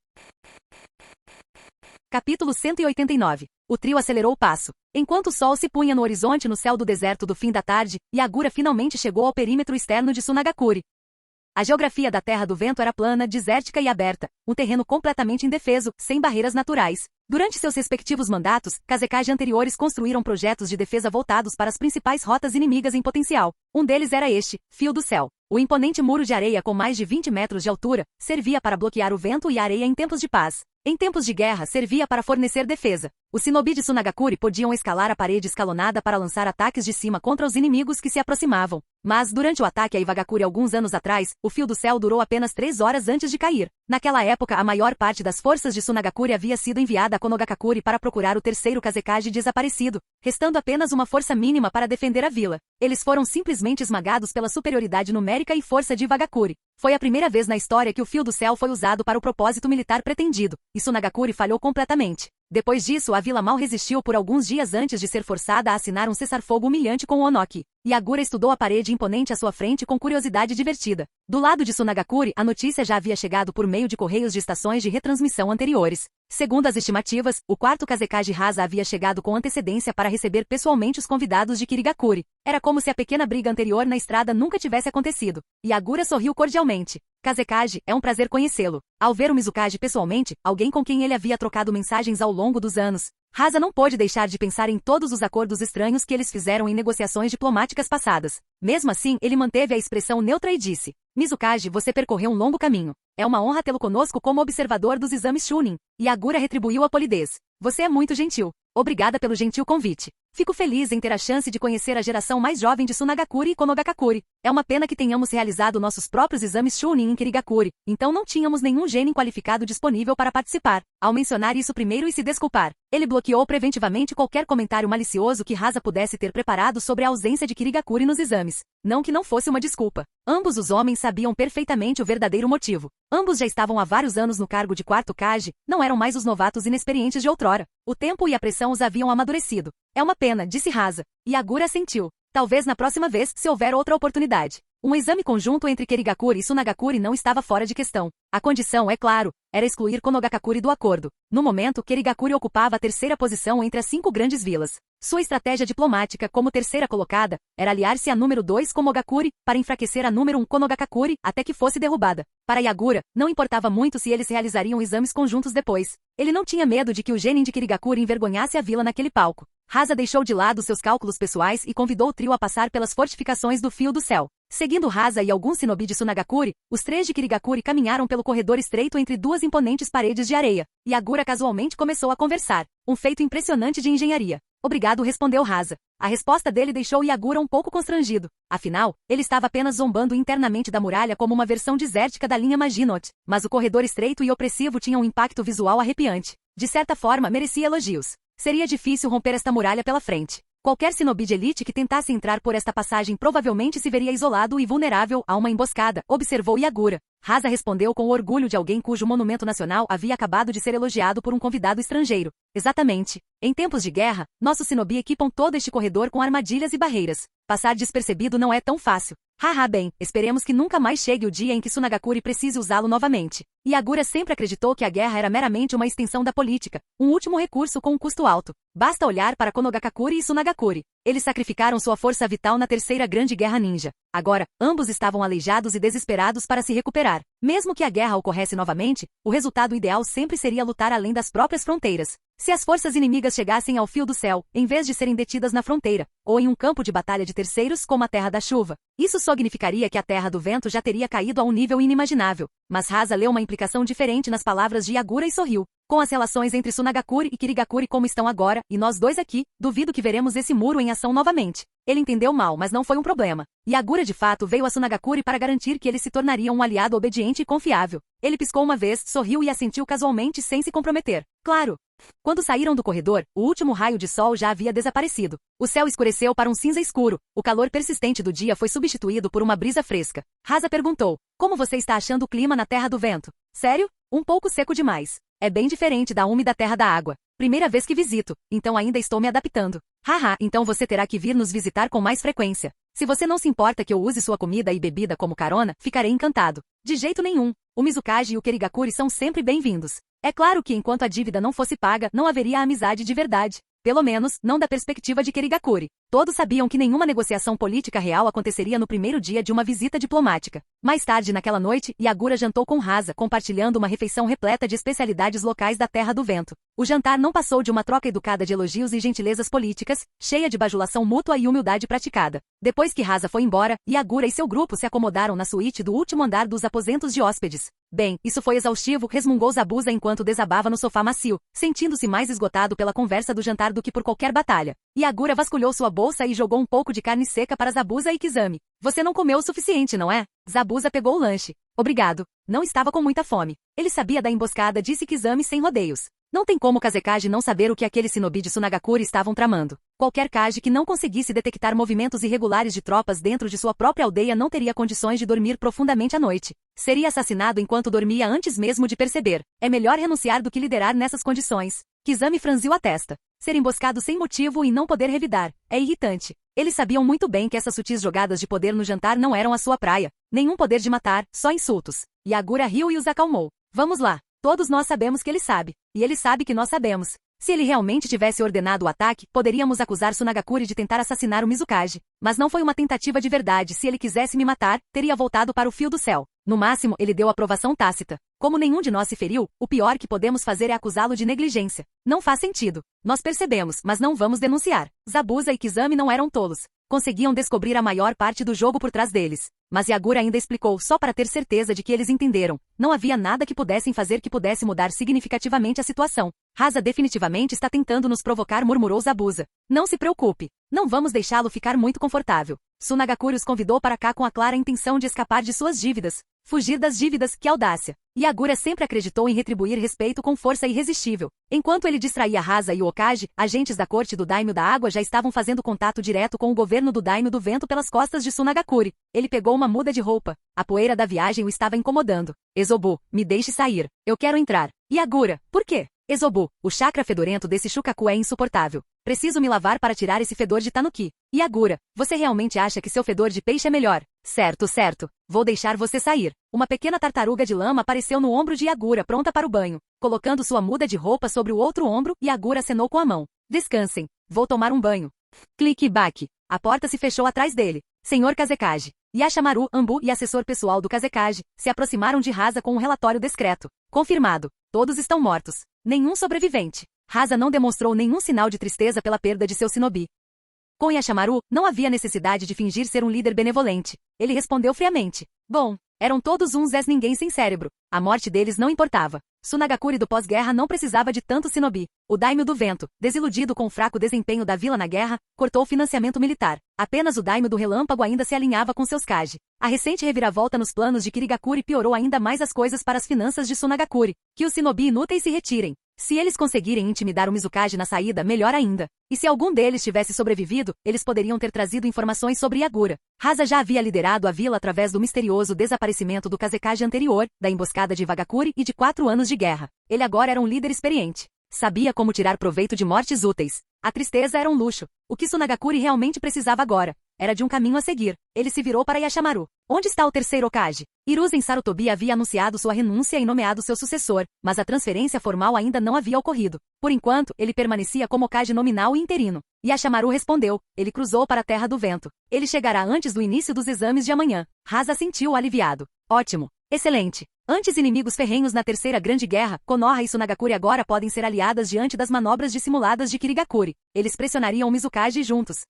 Capítulo 189. O trio acelerou o passo. Enquanto o sol se punha no horizonte no céu do deserto do fim da tarde, Yagura finalmente chegou ao perímetro externo de Sunagakure. A geografia da Terra do Vento era plana, desértica e aberta, um terreno completamente indefeso, sem barreiras naturais. Durante seus respectivos mandatos, Kazekage anteriores construíram projetos de defesa voltados para as principais rotas inimigas em potencial. Um deles era este, Fio do Céu. O imponente muro de areia com mais de 20 metros de altura servia para bloquear o vento e a areia em tempos de paz. Em tempos de guerra, servia para fornecer defesa. Os shinobi de Sunagakure podiam escalar a parede escalonada para lançar ataques de cima contra os inimigos que se aproximavam. Mas, durante o ataque a Iwagakure alguns anos atrás, o Fio do Céu durou apenas 3 horas antes de cair. Naquela época, a maior parte das forças de Sunagakure havia sido enviada a Konogakure para procurar o terceiro Kazekage desaparecido, restando apenas uma força mínima para defender a vila. Eles foram simplesmente esmagados pela superioridade numérica e força de Iwagakure. Foi a primeira vez na história que o Fio do Céu foi usado para o propósito militar pretendido, e Sunagakure falhou completamente. Depois disso, a vila mal resistiu por alguns dias antes de ser forçada a assinar um cessar-fogo humilhante com o Onoki. Yagura estudou a parede imponente à sua frente com curiosidade divertida. Do lado de Sunagakure, a notícia já havia chegado por meio de correios de estações de retransmissão anteriores. Segundo as estimativas, o quarto Kazekage Hasa havia chegado com antecedência para receber pessoalmente os convidados de Kirigakure. Era como se a pequena briga anterior na estrada nunca tivesse acontecido. Yagura sorriu cordialmente. Kazekage, é um prazer conhecê-lo. Ao ver o Mizukage pessoalmente, alguém com quem ele havia trocado mensagens ao longo dos anos, Hasa não pôde deixar de pensar em todos os acordos estranhos que eles fizeram em negociações diplomáticas passadas. Mesmo assim, ele manteve a expressão neutra e disse: Mizukage, você percorreu um longo caminho. É uma honra tê-lo conosco como observador dos exames Chunin. Yagura retribuiu a polidez. Você é muito gentil. Obrigada pelo gentil convite. Fico feliz em ter a chance de conhecer a geração mais jovem de Sunagakure e Konogakure. É uma pena que tenhamos realizado nossos próprios exames Chunin em Kirigakure, então não tínhamos nenhum genin qualificado disponível para participar. Ao mencionar isso primeiro e se desculpar, ele bloqueou preventivamente qualquer comentário malicioso que Hasa pudesse ter preparado sobre a ausência de Kirigakure nos exames. Não que não fosse uma desculpa. Ambos os homens sabiam perfeitamente o verdadeiro motivo. Ambos já estavam há vários anos no cargo de quarto Kage, não eram mais os novatos inexperientes de outrora. O tempo e a pressão os haviam amadurecido. É uma pena, disse Hasa. Yagura assentiu. Talvez na próxima vez, se houver outra oportunidade. Um exame conjunto entre Kirigakure e Sunagakure não estava fora de questão. A condição, é claro, era excluir Konogakure do acordo. No momento, Kirigakure ocupava a terceira posição entre as 5 grandes vilas. Sua estratégia diplomática, como terceira colocada, era aliar-se à número 2 Konogakure, para enfraquecer a número 1 Konogakure, até que fosse derrubada. Para Yagura, não importava muito se eles realizariam exames conjuntos depois. Ele não tinha medo de que o genin de Kirigakure envergonhasse a vila naquele palco. Hasa deixou de lado seus cálculos pessoais e convidou o trio a passar pelas fortificações do Fio do Céu. Seguindo Hasa e alguns shinobi de Sunagakure, os 3 de Kirigakure caminharam pelo corredor estreito entre 2 imponentes paredes de areia. Yagura casualmente começou a conversar. Um feito impressionante de engenharia. Obrigado, respondeu Hasa. A resposta dele deixou Yagura um pouco constrangido. Afinal, ele estava apenas zombando internamente da muralha como uma versão desértica da linha Maginot. Mas o corredor estreito e opressivo tinha um impacto visual arrepiante. De certa forma, merecia elogios. Seria difícil romper esta muralha pela frente. Qualquer shinobi de elite que tentasse entrar por esta passagem provavelmente se veria isolado e vulnerável a uma emboscada, observou Yagura. Hasa respondeu com o orgulho de alguém cujo monumento nacional havia acabado de ser elogiado por um convidado estrangeiro. Exatamente. Em tempos de guerra, nossos shinobi equipam todo este corredor com armadilhas e barreiras. Passar despercebido não é tão fácil. Haha, bem, esperemos que nunca mais chegue o dia em que Sunagakure precise usá-lo novamente. Yagura sempre acreditou que a guerra era meramente uma extensão da política, um último recurso com um custo alto. Basta olhar para Konogakure e Sunagakure. Eles sacrificaram sua força vital na terceira grande guerra ninja. Agora, ambos estavam aleijados e desesperados para se recuperar. Mesmo que a guerra ocorresse novamente, o resultado ideal sempre seria lutar além das próprias fronteiras. Se as forças inimigas chegassem ao Fio do Céu, em vez de serem detidas na fronteira, ou em um campo de batalha de terceiros como a Terra da Chuva, isso significaria que a Terra do Vento já teria caído a um nível inimaginável. Mas Hasa leu uma implicação diferente nas palavras de Yagura e sorriu. Com as relações entre Sunagakure e Kirigakure como estão agora, e nós dois aqui, duvido que veremos esse muro em ação novamente. Ele entendeu mal, mas não foi um problema. Yagura de fato veio a Sunagakure para garantir que ele se tornaria um aliado obediente e confiável. Ele piscou uma vez, sorriu e assentiu casualmente sem se comprometer. Claro. Quando saíram do corredor, o último raio de sol já havia desaparecido. O céu escureceu para um cinza escuro. O calor persistente do dia foi substituído por uma brisa fresca. Hasa perguntou: como você está achando o clima na Terra do Vento? Sério? Um pouco seco demais. É bem diferente da úmida Terra da Água. Primeira vez que visito, então ainda estou me adaptando. Haha, então você terá que vir nos visitar com mais frequência. Se você não se importa que eu use sua comida e bebida como carona, ficarei encantado. De jeito nenhum. O Mizukage e o Kirigakure são sempre bem-vindos. É claro que enquanto a dívida não fosse paga, não haveria amizade de verdade. Pelo menos, não da perspectiva de Kirigakuri. Todos sabiam que nenhuma negociação política real aconteceria no primeiro dia de uma visita diplomática. Mais tarde naquela noite, Yagura jantou com Rasa, compartilhando uma refeição repleta de especialidades locais da Terra do Vento. O jantar não passou de uma troca educada de elogios e gentilezas políticas, cheia de bajulação mútua e humildade praticada. Depois que Rasa foi embora, Yagura e seu grupo se acomodaram na suíte do último andar dos aposentos de hóspedes. Bem, isso foi exaustivo, resmungou Zabuza enquanto desabava no sofá macio, sentindo-se mais esgotado pela conversa do jantar do que por qualquer batalha. Yagura vasculhou sua bolsa e jogou um pouco de carne seca para Zabuza e Kizami. Você não comeu o suficiente, não é? Zabuza pegou o lanche. Obrigado. Não estava com muita fome. Ele sabia da emboscada, disse Kizami sem rodeios. Não tem como Kazekage não saber o que aquele shinobi de Sunagakure estavam tramando. Qualquer Kage que não conseguisse detectar movimentos irregulares de tropas dentro de sua própria aldeia não teria condições de dormir profundamente à noite. Seria assassinado enquanto dormia antes mesmo de perceber. É melhor renunciar do que liderar nessas condições. Kizami franziu a testa. Ser emboscado sem motivo e não poder revidar. É irritante. Eles sabiam muito bem que essas sutis jogadas de poder no jantar não eram a sua praia. Nenhum poder de matar, só insultos. Yagura riu e os acalmou. Vamos lá. Todos nós sabemos que ele sabe. E ele sabe que nós sabemos. Se ele realmente tivesse ordenado o ataque, poderíamos acusar Sunagakure de tentar assassinar o Mizukage. Mas não foi uma tentativa de verdade. Se ele quisesse me matar, teria voltado para o fio do céu. No máximo, ele deu aprovação tácita. Como nenhum de nós se feriu, o pior que podemos fazer é acusá-lo de negligência. Não faz sentido. Nós percebemos, mas não vamos denunciar. Zabuza e Kizami não eram tolos. Conseguiam descobrir a maior parte do jogo por trás deles. Mas Yagura ainda explicou só para ter certeza de que eles entenderam. Não havia nada que pudessem fazer que pudesse mudar significativamente a situação. Rasa definitivamente está tentando nos provocar, murmurou Zabuza. Não se preocupe. Não vamos deixá-lo ficar muito confortável. Sunagakure os convidou para cá com a clara intenção de escapar de suas dívidas. Fugir das dívidas, que audácia. Yagura sempre acreditou em retribuir respeito com força irresistível. Enquanto ele distraía Rasa e o Okage, agentes da corte do Daimyo da Água já estavam fazendo contato direto com o governo do Daimyo do Vento pelas costas de Sunagakure. Ele pegou uma muda de roupa. A poeira da viagem o estava incomodando. Ezobu, me deixe sair. Eu quero entrar. Yagura, por quê? Ezobu, o chakra fedorento desse Shukaku é insuportável. Preciso me lavar para tirar esse fedor de tanuki. Yagura, você realmente acha que seu fedor de peixe é melhor? Certo, certo. Vou deixar você sair. Uma pequena tartaruga de lama apareceu no ombro de Yagura pronta para o banho. Colocando sua muda de roupa sobre o outro ombro, Yagura acenou com a mão. Descansem. Vou tomar um banho. Clique e baque. A porta se fechou atrás dele. Senhor Kazekage. Yashamaru, Ambu e assessor pessoal do Kazekage se aproximaram de Rasa com um relatório discreto. Confirmado. Todos estão mortos. Nenhum sobrevivente. Rasa não demonstrou nenhum sinal de tristeza pela perda de seu shinobi. Com Yashamaru, não havia necessidade de fingir ser um líder benevolente. Ele respondeu friamente. Bom, eram todos uns ninguém sem cérebro. A morte deles não importava. Sunagakure do pós-guerra não precisava de tanto shinobi. O Daimyo do Vento, desiludido com o fraco desempenho da vila na guerra, cortou o financiamento militar. Apenas o Daimyo do Relâmpago ainda se alinhava com seus Kage. A recente reviravolta nos planos de Kirigakure piorou ainda mais as coisas para as finanças de Sunagakure. Que os shinobi inúteis se retirem. Se eles conseguirem intimidar o Mizukage na saída, melhor ainda. E se algum deles tivesse sobrevivido, eles poderiam ter trazido informações sobre Yagura. Rasa já havia liderado a vila através do misterioso desaparecimento do Kazekage anterior, da emboscada de Vagakure e de 4 anos de guerra. Ele agora era um líder experiente. Sabia como tirar proveito de mortes úteis. A tristeza era um luxo. O que Sunagakure realmente precisava agora era de um caminho a seguir. Ele se virou para Yashamaru. Onde está o terceiro Okage? Hiruzen Sarutobi havia anunciado sua renúncia e nomeado seu sucessor, mas a transferência formal ainda não havia ocorrido. Por enquanto, ele permanecia como Okage nominal e interino. Yashamaru respondeu. Ele cruzou para a Terra do Vento. Ele chegará antes do início dos exames de amanhã. Rasa sentiu aliviado. Ótimo. Excelente. Antes inimigos ferrenhos na Terceira Grande Guerra, Konoha e Sunagakure agora podem ser aliadas diante das manobras dissimuladas de Kirigakure. Eles pressionariam o Mizukage juntos.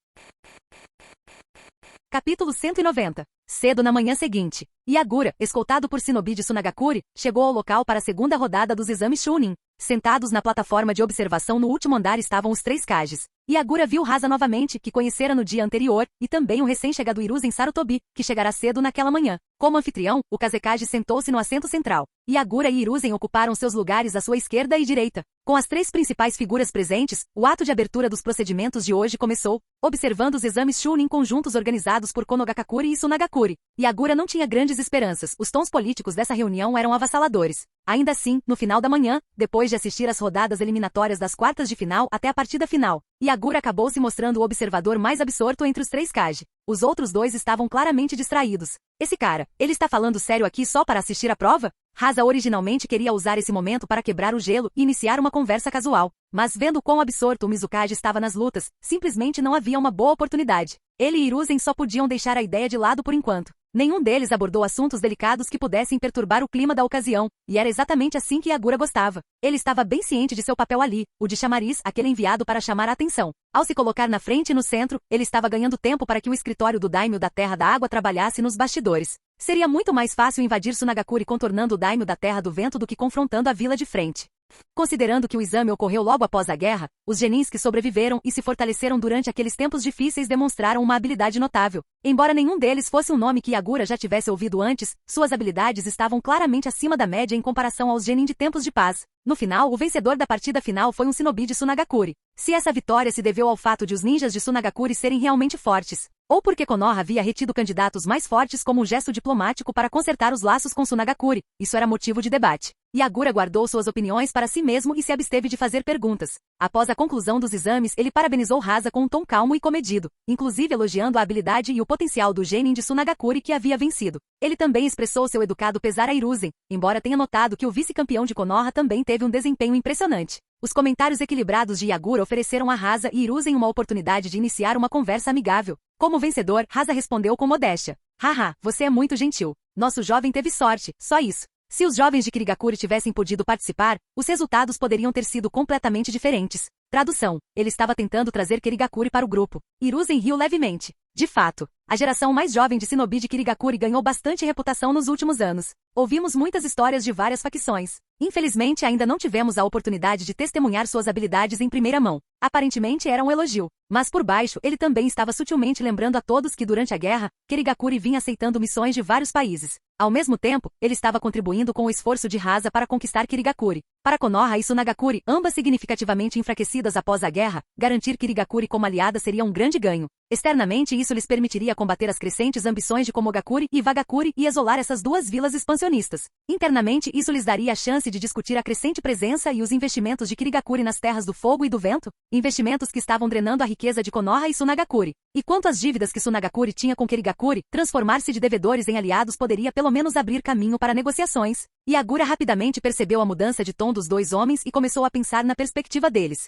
Capítulo 190. Cedo na manhã seguinte, Yagura, escoltado por shinobi de Sunagakure, chegou ao local para a segunda rodada dos exames Chunin. Sentados na plataforma de observação no último andar estavam os 3 Kages. Yagura viu Rasa novamente, que conhecera no dia anterior, e também o recém-chegado Hiruzen Sarutobi, que chegará cedo naquela manhã. Como anfitrião, o Kazekage sentou-se no assento central. Yagura e Hiruzen ocuparam seus lugares à sua esquerda e direita. Com as 3 principais figuras presentes, o ato de abertura dos procedimentos de hoje começou, observando os exames Chunin conjuntos organizados por Konogakakure e Sunagakure. Yagura não tinha grandes esperanças, os tons políticos dessa reunião eram avassaladores. Ainda assim, no final da manhã, depois de assistir às rodadas eliminatórias das quartas de final até a partida final, Yagura acabou se mostrando o observador mais absorto entre os 3 Kage. Os outros 2 estavam claramente distraídos. Esse cara, ele está falando sério aqui só para assistir a prova? Hasa originalmente queria usar esse momento para quebrar o gelo e iniciar uma conversa casual. Mas vendo quão absorto o Mizukage estava nas lutas, simplesmente não havia uma boa oportunidade. Ele e Hiruzen só podiam deixar a ideia de lado por enquanto. Nenhum deles abordou assuntos delicados que pudessem perturbar o clima da ocasião, e era exatamente assim que Yagura gostava. Ele estava bem ciente de seu papel ali, o de chamariz, aquele enviado para chamar a atenção. Ao se colocar na frente e no centro, ele estava ganhando tempo para que o escritório do Daimyo da Terra da Água trabalhasse nos bastidores. Seria muito mais fácil invadir Sunagakure contornando o Daimyo da Terra do Vento do que confrontando a vila de frente. Considerando que o exame ocorreu logo após a guerra, os genins que sobreviveram e se fortaleceram durante aqueles tempos difíceis demonstraram uma habilidade notável. Embora nenhum deles fosse um nome que Yagura já tivesse ouvido antes, suas habilidades estavam claramente acima da média em comparação aos genin de tempos de paz. No final, o vencedor da partida final foi um shinobi de Sunagakure. Se essa vitória se deveu ao fato de os ninjas de Sunagakure serem realmente fortes, ou porque Konoha havia retido candidatos mais fortes como um gesto diplomático para consertar os laços com Sunagakure, isso era motivo de debate. Yagura guardou suas opiniões para si mesmo e se absteve de fazer perguntas. Após a conclusão dos exames, ele parabenizou Hasa com um tom calmo e comedido, inclusive elogiando a habilidade e o potencial do genin de Sunagakure que havia vencido. Ele também expressou seu educado pesar a Hiruzen, embora tenha notado que o vice-campeão de Konoha também teve um desempenho impressionante. Os comentários equilibrados de Yagura ofereceram a Hasa e Hiruzen uma oportunidade de iniciar uma conversa amigável. Como vencedor, Hasa respondeu com modéstia. Haha, você é muito gentil. Nosso jovem teve sorte, só isso. Se os jovens de Kirigakure tivessem podido participar, os resultados poderiam ter sido completamente diferentes. Tradução. Ele estava tentando trazer Kirigakure para o grupo. Hiruzen riu levemente. De fato, a geração mais jovem de shinobi de Kirigakure ganhou bastante reputação nos últimos anos. Ouvimos muitas histórias de várias facções. Infelizmente ainda não tivemos a oportunidade de testemunhar suas habilidades em primeira mão. Aparentemente era um elogio. Mas por baixo, ele também estava sutilmente lembrando a todos que durante a guerra, Kirigakure vinha aceitando missões de vários países. Ao mesmo tempo, ele estava contribuindo com o esforço de Hasa para conquistar Kirigakure. Para Konoha e Sunagakure, ambas significativamente enfraquecidas após a guerra, garantir Kirigakure como aliada seria um grande ganho. Externamente, isso lhes permitiria combater as crescentes ambições de Komogakure e Wagakure e isolar essas duas vilas expansionistas. Internamente, isso lhes daria a chance de discutir a crescente presença e os investimentos de Kirigakure nas Terras do Fogo e do Vento, investimentos que estavam drenando a riqueza de Konoha e Sunagakure. E quanto às dívidas que Sunagakure tinha com Kirigakure, transformar-se de devedores em aliados poderia pelo menos abrir caminho para negociações. Yagura rapidamente percebeu a mudança de tom dos dois homens e começou a pensar na perspectiva deles.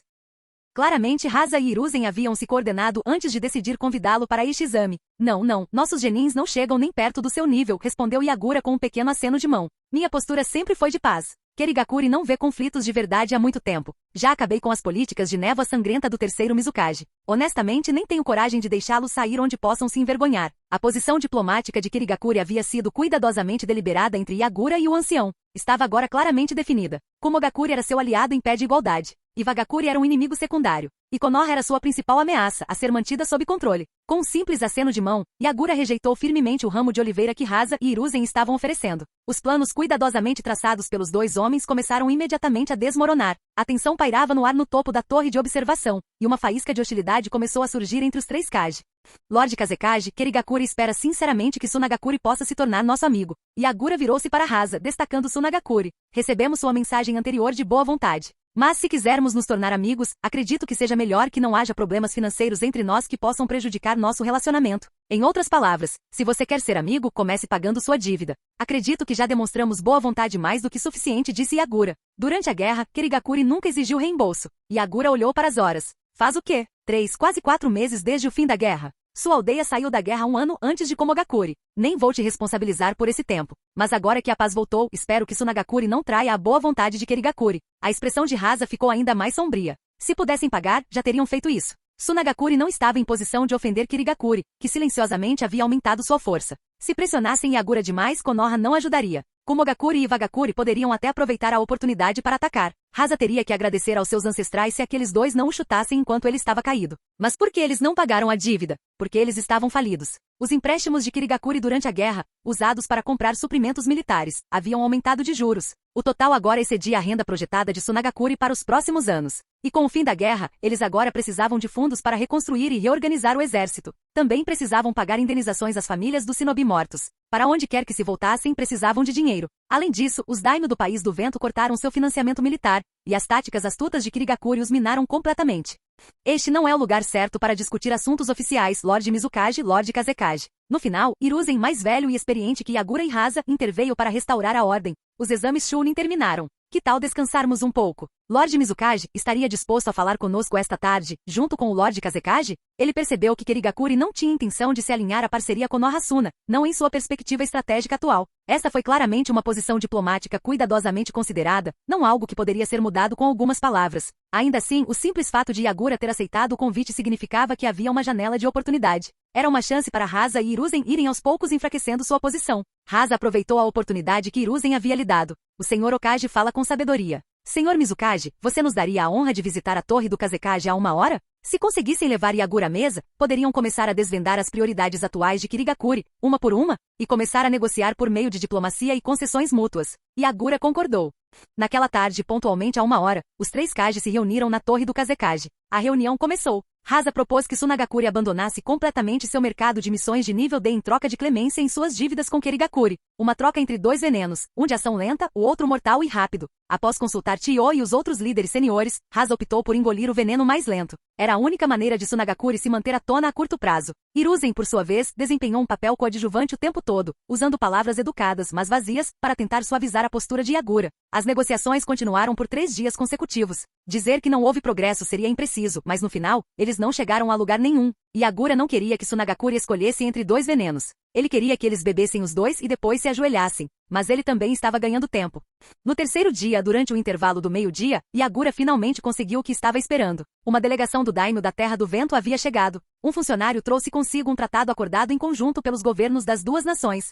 Claramente Hasa e Hiruzen haviam se coordenado antes de decidir convidá-lo para este exame. Não, nossos genins não chegam nem perto do seu nível, respondeu Yagura com um pequeno aceno de mão. Minha postura sempre foi de paz. Kirigakure não vê conflitos de verdade há muito tempo. Já acabei com as políticas de névoa sangrenta do terceiro Mizukage. Honestamente, nem tenho coragem de deixá-los sair onde possam se envergonhar. A posição diplomática de Kirigakure havia sido cuidadosamente deliberada entre Yagura e o ancião. Estava agora claramente definida. Komogakure era seu aliado em pé de igualdade. E Wagakure era um inimigo secundário. E Konoha era sua principal ameaça, a ser mantida sob controle. Com um simples aceno de mão, Yagura rejeitou firmemente o ramo de oliveira que Hasa e Hiruzen estavam oferecendo. Os planos cuidadosamente traçados pelos dois homens começaram imediatamente a desmoronar. A tensão pairava no ar no topo da torre de observação, e uma faísca de hostilidade começou a surgir entre os 3 Kage. Lord Kazekage, Kirigakure espera sinceramente que Sunagakure possa se tornar nosso amigo. Yagura virou-se para Hasa, destacando Sunagakure. Recebemos sua mensagem anterior de boa vontade. Mas se quisermos nos tornar amigos, acredito que seja melhor que não haja problemas financeiros entre nós que possam prejudicar nosso relacionamento. Em outras palavras, se você quer ser amigo, comece pagando sua dívida. Acredito que já demonstramos boa vontade mais do que suficiente, disse Yagura. Durante a guerra, Kirigakure nunca exigiu reembolso. Yagura olhou para as horas. Faz o quê? 3, quase 4 meses desde o fim da guerra. Sua aldeia saiu da guerra 1 ano antes de Komogakure. Nem vou te responsabilizar por esse tempo. Mas agora que a paz voltou, espero que Sunagakure não traia a boa vontade de Kirigakure. A expressão de Hasa ficou ainda mais sombria. Se pudessem pagar, já teriam feito isso. Sunagakure não estava em posição de ofender Kirigakure, que silenciosamente havia aumentado sua força. Se pressionassem Yagura demais, Konoha não ajudaria. Komogakure e Wagakure poderiam até aproveitar a oportunidade para atacar. Hasa teria que agradecer aos seus ancestrais se aqueles dois não o chutassem enquanto ele estava caído. Mas por que eles não pagaram a dívida? Porque eles estavam falidos. Os empréstimos de Kirigakure durante a guerra, usados para comprar suprimentos militares, haviam aumentado de juros. O total agora excedia a renda projetada de Sunagakure para os próximos anos. E com o fim da guerra, eles agora precisavam de fundos para reconstruir e reorganizar o exército. Também precisavam pagar indenizações às famílias dos shinobi mortos. Para onde quer que se voltassem, precisavam de dinheiro. Além disso, os daimyo do País do Vento cortaram seu financiamento militar, e as táticas astutas de Kirigakuri os minaram completamente. Este não é o lugar certo para discutir assuntos oficiais, Lord Mizukage, Lord Kazekage. No final, Hiruzen, mais velho e experiente que Yagura e Hasa, interveio para restaurar a ordem. Os exames Chunin terminaram. Que tal descansarmos um pouco? Lord Mizukage estaria disposto a falar conosco esta tarde, junto com o Lord Kazekage? Ele percebeu que Kirigakuri não tinha intenção de se alinhar à parceria com Nohasuna, não em sua perspectiva estratégica atual. Esta foi claramente uma posição diplomática cuidadosamente considerada, não algo que poderia ser mudado com algumas palavras. Ainda assim, o simples fato de Yagura ter aceitado o convite significava que havia uma janela de oportunidade. Era uma chance para Hasa e Hiruzen irem aos poucos enfraquecendo sua posição. Hasa aproveitou a oportunidade que Hiruzen havia lhe dado. O Sr. Okage fala com sabedoria. Sr. Mizukage, você nos daria a honra de visitar a torre do Kazekage há 1 hora? Se conseguissem levar Yagura à mesa, poderiam começar a desvendar as prioridades atuais de Kirigakuri, uma por uma, e começar a negociar por meio de diplomacia e concessões mútuas. Yagura concordou. Naquela tarde, pontualmente a 1 hora, os 3 Kage se reuniram na torre do Kazekage. A reunião começou. Hasa propôs que Tsunagakuri abandonasse completamente seu mercado de missões de nível D em troca de clemência em suas dívidas com Kirigakuri. Uma troca entre 2 venenos, um de ação lenta, o outro mortal e rápido. Após consultar Chiyo e os outros líderes seniores, Hasa optou por engolir o veneno mais lento. Era a única maneira de Tsunagakuri se manter à tona a curto prazo. Hiruzen, por sua vez, desempenhou um papel coadjuvante o tempo todo, usando palavras educadas, mas vazias, para tentar suavizar a postura de Yagura. As negociações continuaram por 3 dias consecutivos. Dizer que não houve progresso seria impreciso, mas no final, eles não chegaram a lugar nenhum. Yagura não queria que Tsunagakuri escolhesse entre 2 venenos. Ele queria que eles bebessem os 2 e depois se ajoelhassem. Mas ele também estava ganhando tempo. No terceiro dia, durante o intervalo do meio-dia, Yagura finalmente conseguiu o que estava esperando. Uma delegação do daimyo da Terra do Vento havia chegado. Um funcionário trouxe consigo um tratado acordado em conjunto pelos governos das 2 nações.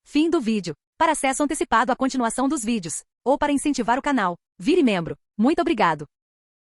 Fim do vídeo. Para acesso antecipado à continuação dos vídeos, ou para incentivar o canal, vire membro. Muito obrigado.